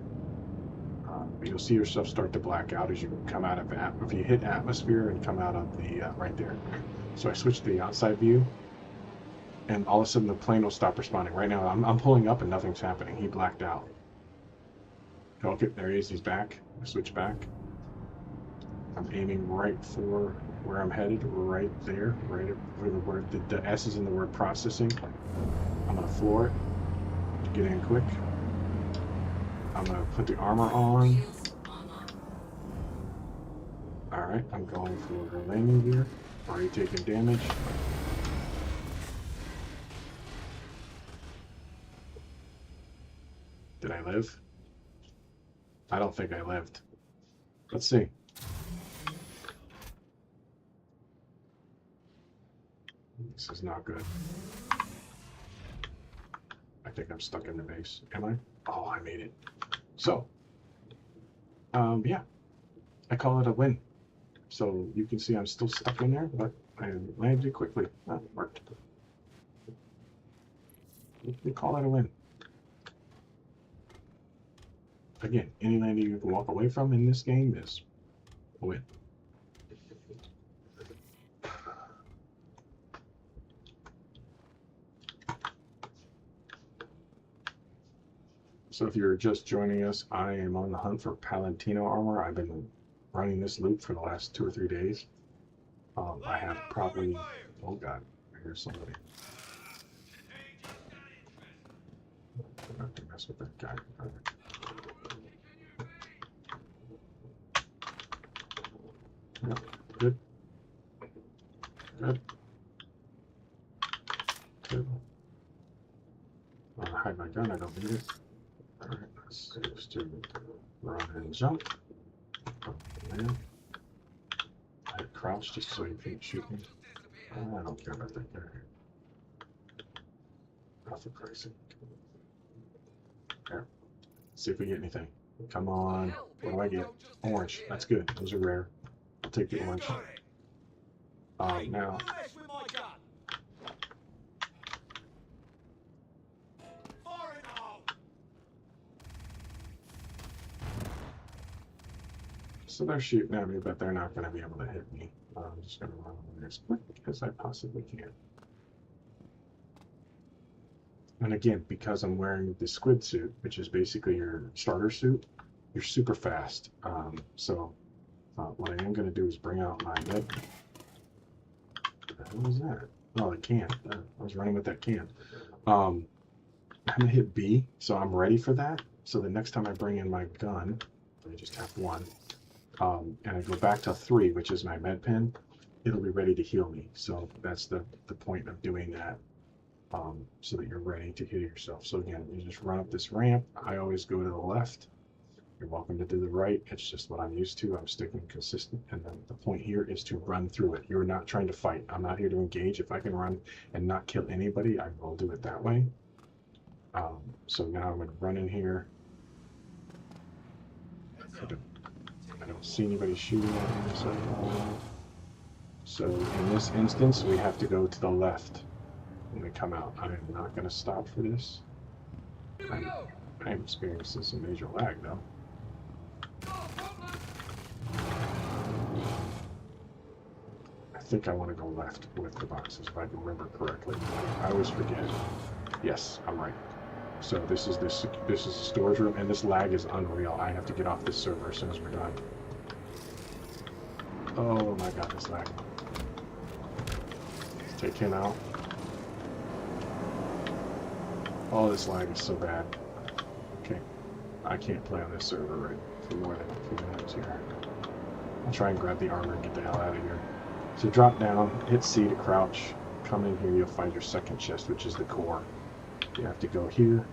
You'll see yourself start to black out as you come out of if you hit atmosphere and come out of the right there. So I switched to the outside view, and all of a sudden the plane will stop responding. Right now I'm pulling up and nothing's happening. He blacked out. Okay, there he is. He's back. I switch back. I'm aiming right for where I'm headed, right there, right where the word, the S is in the word processing. I'm gonna floor it to get in quick. I'm gonna put the armor on. All right, I'm going for the landing gear. Already taking damage. Did I live? I don't think I lived. Let's see. This is not good. I think I'm stuck in the base. Am I? Oh, I made it. So, yeah, I call it a win. So you can see I'm still stuck in there, but I landed it quickly. That worked. We call that a win. Again, any landing you can walk away from in this game is a win. So if you're just joining us, I am on the hunt for Palatino armor. I've been running this loop for the last 2 or 3 days. I have probably, oh God, I hear somebody. I have to mess with that guy. Yep, good. Good. Good. I'm gonna hide my gun, I don't need it. Alright, let's just do run and jump. And I crouch just so you can't shoot me. I don't care about that guy. Oh, for Christ's sake. There. See if we get anything. Come on. What do I get? Orange. That's good. Those are rare. I'll take the orange. Now. So they're shooting at me, but they're not going to be able to hit me. I'm just going to run over there as quick as I possibly can. And again, because I'm wearing the squid suit, which is basically your starter suit, you're super fast. So what I am going to do is bring out my med. What the hell was that? Oh, the can. I was running with that can. I'm going to hit B, so I'm ready for that. So the next time I bring in my gun, let me just tap 1. and I go back to 3, which is my med pen, it'll be ready to heal me. So that's the point of doing that, so that you're ready to heal yourself. So again, you just run up this ramp. I always go to the left. You're welcome to do the right. It's just what I'm used to. I'm sticking consistent. And then the point here is to run through it. You're not trying to fight. I'm not here to engage. If I can run and not kill anybody, I will do it that way. So now I'm going to run in here. I don't see anybody shooting at me. So in this instance, we have to go to the left when we come out. I am not going to stop for this. I am experiencing some major lag though. I think I want to go left with the boxes if I can remember correctly. I always forget. Yes, I'm right. So this is the storage room, and this lag is unreal. I have to get off this server as soon as we're done. Oh my god, this lag. Let's take him out. Oh, this lag is so bad. Okay, I can't play on this server right for more than a few minutes here. I'll try and grab the armor and get the hell out of here. So drop down, hit C to crouch. Come in here, you'll find your second chest, which is the core. You have to go here,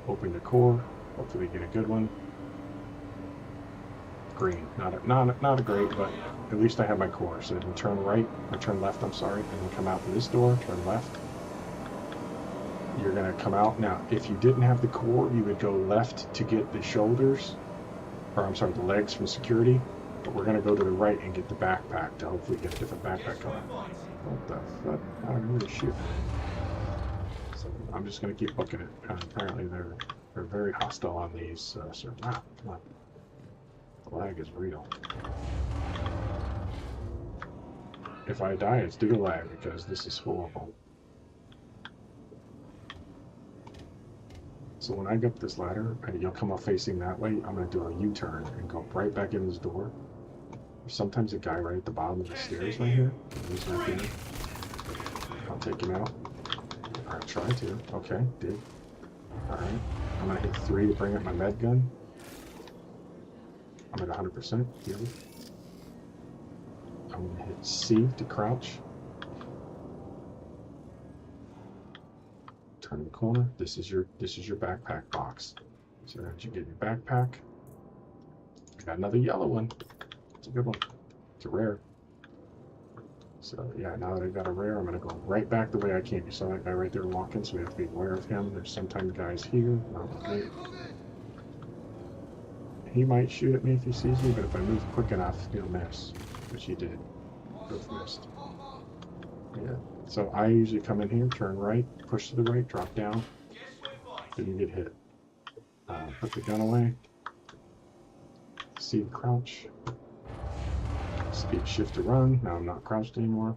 open the core, hopefully get a good one. Green, not a great, but at least I have my core. So then turn right, or turn left, I'm sorry, and then come out to this door, turn left. You're gonna come out. Now, if you didn't have the core, you would go left to get the shoulders, or I'm sorry, the legs from security. But we're gonna go to the right and get the backpack to hopefully get a different backpack coming. What the fuck? I don't really shoot. So I'm just gonna keep booking it. Apparently they're very hostile on these. So wow, come on. The lag is real. If I die, it's due to lag because this is horrible. So when I get up this ladder, and you'll come up facing that way, I'm going to do a U-turn and go right back in this door. There's sometimes a guy right at the bottom of the stairs right here. He's right here. I'll take him out. Alright, try to. Okay, did. Alright. I'm going to hit 3 to bring up my med gun. I'm at 100%. Healed. I'm going to hit C to crouch. Turn the corner. This is your backpack box. So once you get your backpack, I got another yellow one. It's a good one. It's a rare. So yeah, now that I got a rare, I'm gonna go right back the way I came. You saw that guy right there walking, so we have to be aware of him. There's sometimes guys here. He might shoot at me if he sees me, but if I move quick enough, he'll miss, which he did. Both missed. Yeah. So I usually come in here, turn right, push to the right, drop down, then you get hit. Put the gun away, C to crouch, speed shift to run. Now I'm not crouched anymore.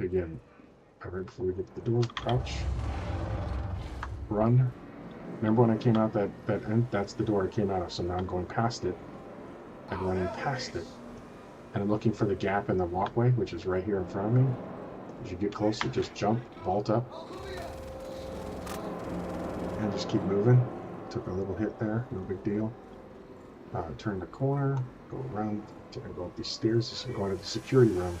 Again, right before we get to the door, crouch, run. Remember when I came out that end? That's the door I came out of, so now I'm going past it. I'm running past it. And I'm looking for the gap in the walkway, which is right here in front of me. As you get closer, just jump, vault up, and just keep moving. Took a little hit there, no big deal. Turn the corner, go around, go up these stairs. This is going to the security room.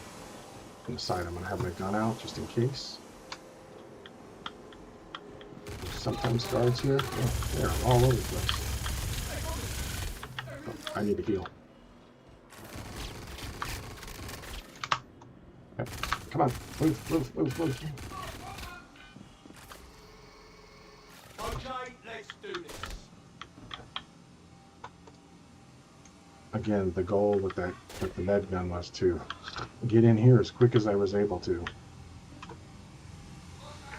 On the side, I'm going to have my gun out just in case. There's sometimes guards here. Oh, they're all over the place. Oh, I need to heal. Okay. Come on, move. Okay, let's do this. Again, the goal with the med gun was to get in here as quick as I was able to.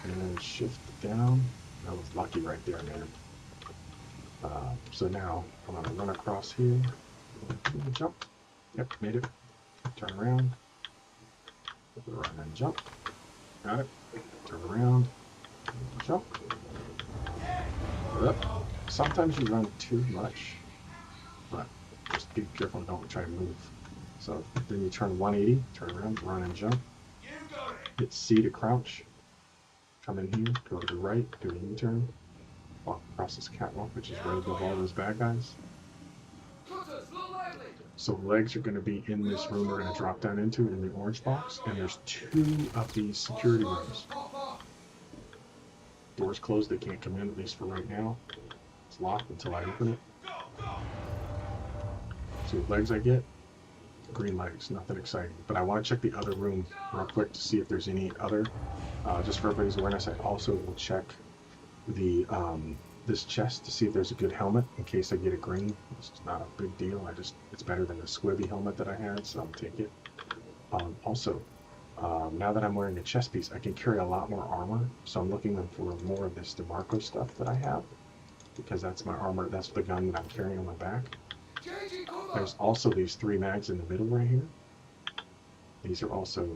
And then shift down. I was lucky right there, man. So now I'm gonna run across here. Jump. Yep, made it. Turn around. Run and jump. Got it. Turn around. Jump. Up. Sometimes you run too much, but just be careful. Don't try to move. So then you turn 180. Turn around. Run and jump. You got it. Hit C to crouch. Come in here. Go to the right. Do a U-turn. Walk across this catwalk, which is right above all those bad guys. Cutters, look lively. So the legs are going to be in this room we're going to drop down into in the orange box. And there's 2 of these security rooms. Doors closed, they can't come in, at least for right now. It's locked until I open it. See what legs I get? Green legs, nothing exciting. But I want to check the other room real quick to see if there's any other. Just for everybody's awareness, I also will check the this chest to see if there's a good helmet in case I get a green. It's not a big deal. It's better than the squibby helmet that I had, so I'll take it. Also, now that I'm wearing a chest piece, I can carry a lot more armor. So I'm looking for more of this DeMarco stuff that I have because that's my armor. That's the gun that I'm carrying on my back. There's also these 3 mags in the middle right here. These are also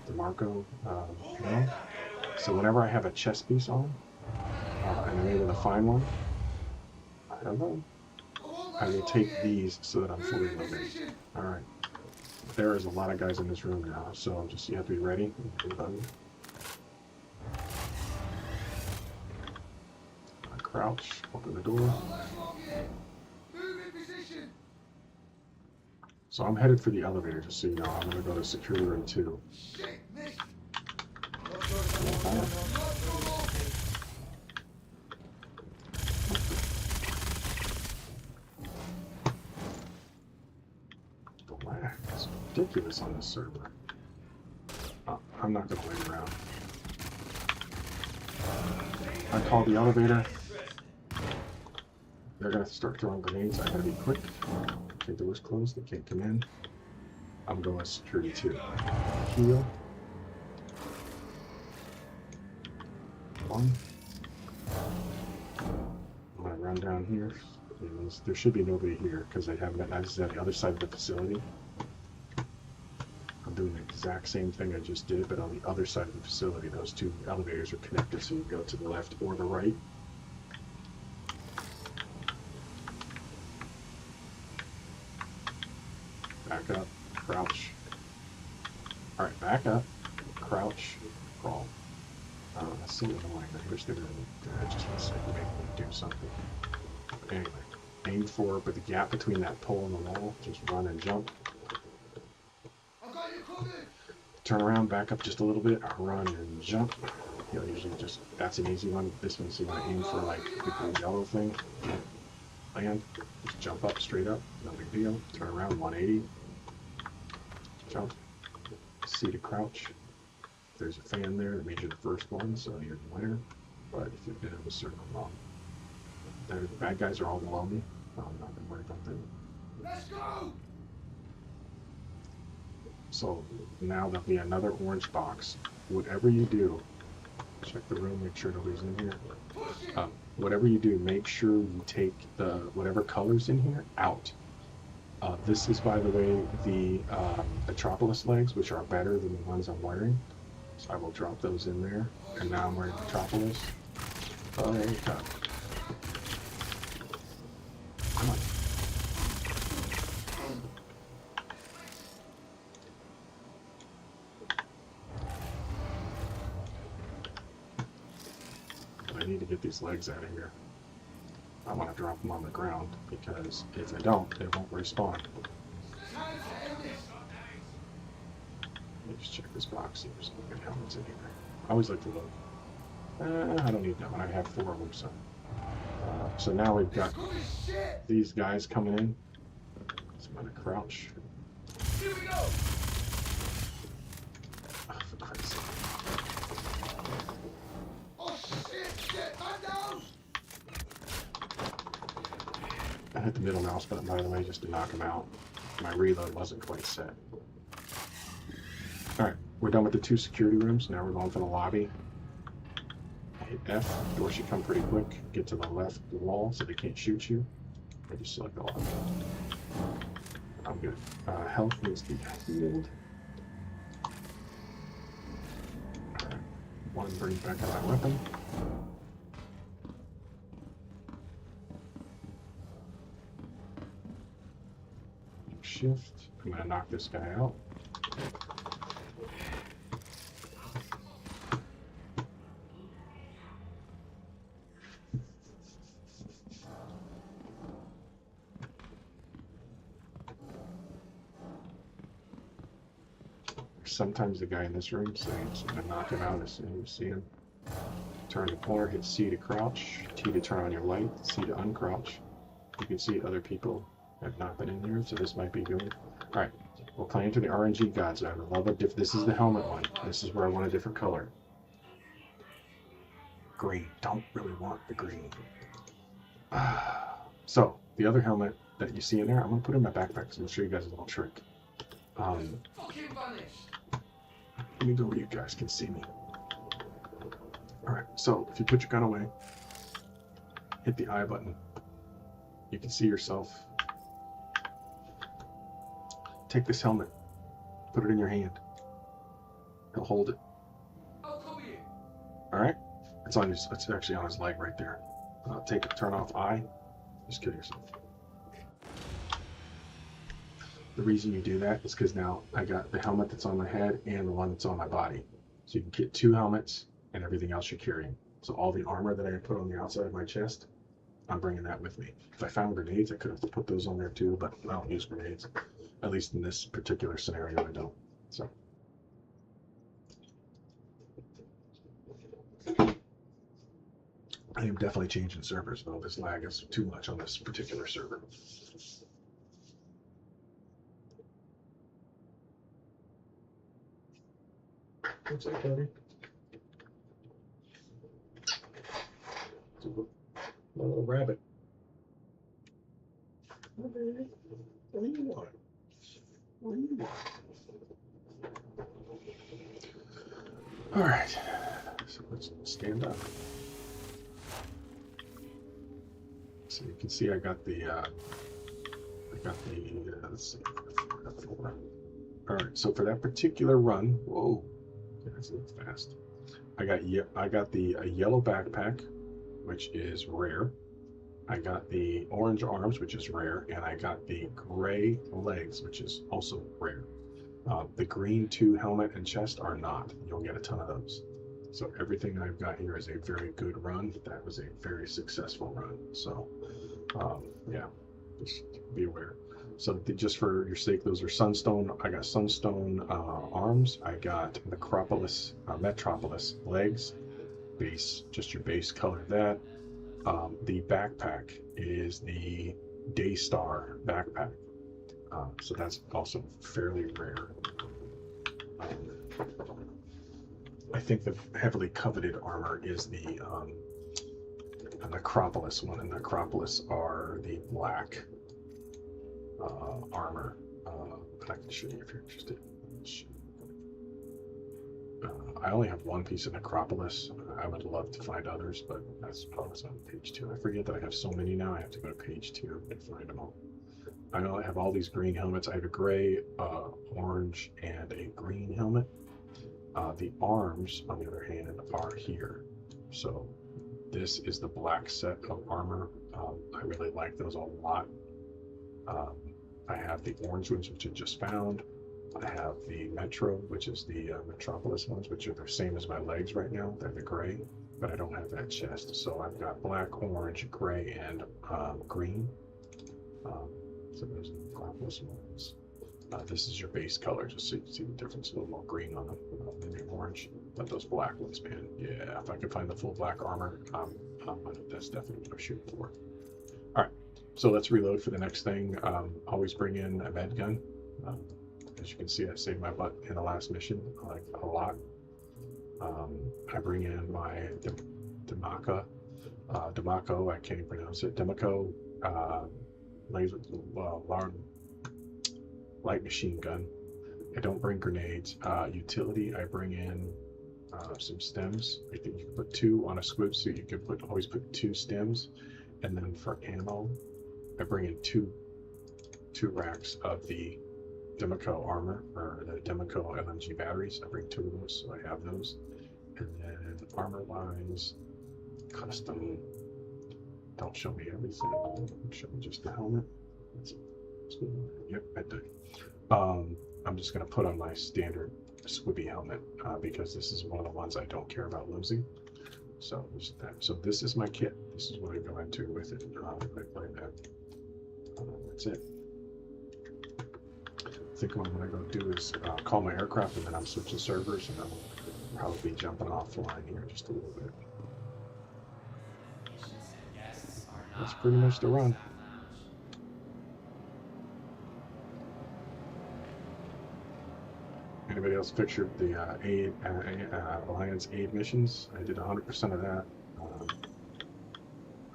DeMarco ammo. So whenever I have a chest piece on, and I'm able to find one, hello, I will take these so that I'm fully loaded. Alright. There is a lot of guys in this room now, so just you have to be ready. I crouch, open the door. So I'm headed for the elevator, just so you know. I'm going to go to security room 2. The lag is ridiculous on this server. I'm not going to wait around. I call the elevator. They're going to start throwing grenades. I got to be quick. Okay, door's closed. They can't come in. I'm going to security 2. Heal. 1. I'm going to run down here. There should be nobody here because they haven't. This is at the other side of the facility. I'm doing the exact same thing I just did, but on the other side of the facility. Those 2 elevators are connected, so you go to the left or the right. Back up, crouch. Alright, back up, crouch, crawl. That's so annoying. I wish they would just make me do something. But anyway, aim for, but the gap between that pole and the wall, just run and jump. Turn around, back up just a little bit, run and jump. You'll usually just, that's an easy one. This one's you want to aim for like the green yellow thing. Land, just jump up, straight up, no big deal. Turn around, 180. Jump. C to crouch. If there's a fan there, that means you're the first one, so you're the winner. But if you've been in a certain amount, the bad guys are all below me. I'm not going to worry about them. Let's go! So now there'll be another orange box. Whatever you do, check the room, make sure nobody's in here. Whatever you do, make sure you take the whatever colors in here out. This is, by the way, the Metropolis legs, which are better than the ones I'm wearing. So I will drop those in there. And now I'm wearing Metropolis. Oh, there you go. Come on. I need to get these legs out of here. I want to drop them on the ground because if I don't, they won't respawn. Let me just check this box, see if there's any good helmets in here. I always like to look. I don't need that one. I have 4 of them, so. So now we've got these guys coming in. So I'm going to crouch. Here we go! Oh, for Christ's sake. Oh shit! I'm down! I hit the middle mouse button, by the way, just to knock him out. My reload wasn't quite set. Alright, we're done with the 2 security rooms. Now we're going for the lobby. Hit F. Door should come pretty quick. Get to the left of the wall so they can't shoot you. I just select the lobby. I'm good. Health needs to be healed. Alright. Want to bring back out my weapon. Shift. I'm going to knock this guy out. sometimes the guy in this room, so I'm just gonna knock him out as soon as you see him. Turn the corner, hit C to crouch, T to turn on your light, C to uncrouch. You can see other people have not been in here, so this might be good. All right, we're playing to the RNG gods. I love a this is the helmet one. This is where I want a different color. Green. Don't really want the green. So the other helmet that you see in there, I'm gonna put in my backpack because I'm gonna show you guys a little trick. Fucking vanished. Let me go where you guys can see me. All right, so if you put your gun away, hit the I button. You can see yourself. Take this helmet, put it in your hand. He'll hold it. I'll cover you. All right, it's on his. It's actually on his leg right there. Take it. Turn off I. Just kill yourself. The reason you do that is because now I got the helmet that's on my head and the one that's on my body. So you can get 2 helmets and everything else you're carrying. So all the armor that I put on the outside of my chest, I'm bringing that with me. If I found grenades, I could have put those on there too, but I don't use grenades. At least in this particular scenario, I don't. So. I am definitely changing servers though. This lag is too much on this particular server. What's that, buddy? It's a little rabbit. What do you want? What do you want? All right. So let's stand up. So you can see I got the let's see, 4. All right. So for that particular run, whoa, that's a little fast. I got the yellow backpack, which is rare. I got the orange arms, which is rare, and I got the gray legs, which is also rare. The green 2 helmet and chest are not. You'll get a ton of those. So everything I've got here is a very good run. That was a very successful run. So yeah, just be aware. So just for your sake, those are Sunstone. I got Sunstone arms. I got Metropolis legs. Base, just your base color. That the backpack is the Daystar backpack. So that's also fairly rare. I think the heavily coveted armor is the Necropolis one, and Necropolis are the black armor. But I can show you if you're interested. I only have one piece of Necropolis. I would love to find others, but that's probably on page 2. I forget that I have so many now. I have to go to page 2 to find them all. I know I have all these green helmets. I have a gray, orange, and a green helmet. The arms, on the other hand, are here. So this is the black set of armor. I really like those a lot. I have the orange ones, which I just found. I have the Metro, which is the Metropolis ones, which are the same as my legs right now. They're the gray, but I don't have that chest. So I've got black, orange, gray, and green. So there's the Metropolis ones. This is your base color, just so you can see the difference. A little more green on them than the orange. But those black ones, man, yeah. If I could find the full black armor, that's definitely what I'm shooting for. All right, so let's reload for the next thing. Always bring in a med gun. As you can see, I saved my butt in the last mission, like a lot. I bring in my Demaco, I can't even pronounce it, Demaco laser, light machine gun. I don't bring grenades. Utility, I bring in some stems. I think you can put 2 on a squib suit. You can always put 2 stems. And then for ammo, I bring in two racks of the Demaco armor, or the Demaco LMG batteries. I bring 2 of those, so I have those. And then armor lines, custom. Don't show me everything. Show me just the helmet. Yep, I did. I'm just going to put on my standard squibby helmet because this is one of the ones I don't care about losing. So this is my kit. This is what I go into with it. That's it. think what I'm going to go do is call my aircraft, and then I'm switching servers, and I'll probably be jumping offline here just a little bit. That's pretty much the run. Anybody else pictured the Alliance aid missions? I did 100% of that.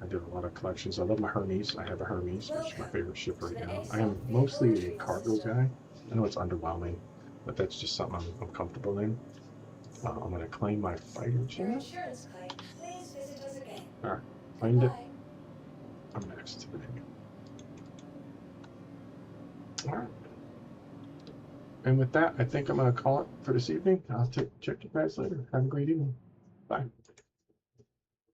I did a lot of collections. I love my Hermes. I have a Hermes, which is my favorite ship right now. I am mostly a cargo guy. I know it's underwhelming, but that's just something I'm comfortable in. I'm going to claim my fighter Your jet. insurance claim. Please visit us again. All right, claimed it. Goodbye. I'm next today. All right. And with that, I think I'm going to call it for this evening. I'll check you guys later. Have a great evening. Bye.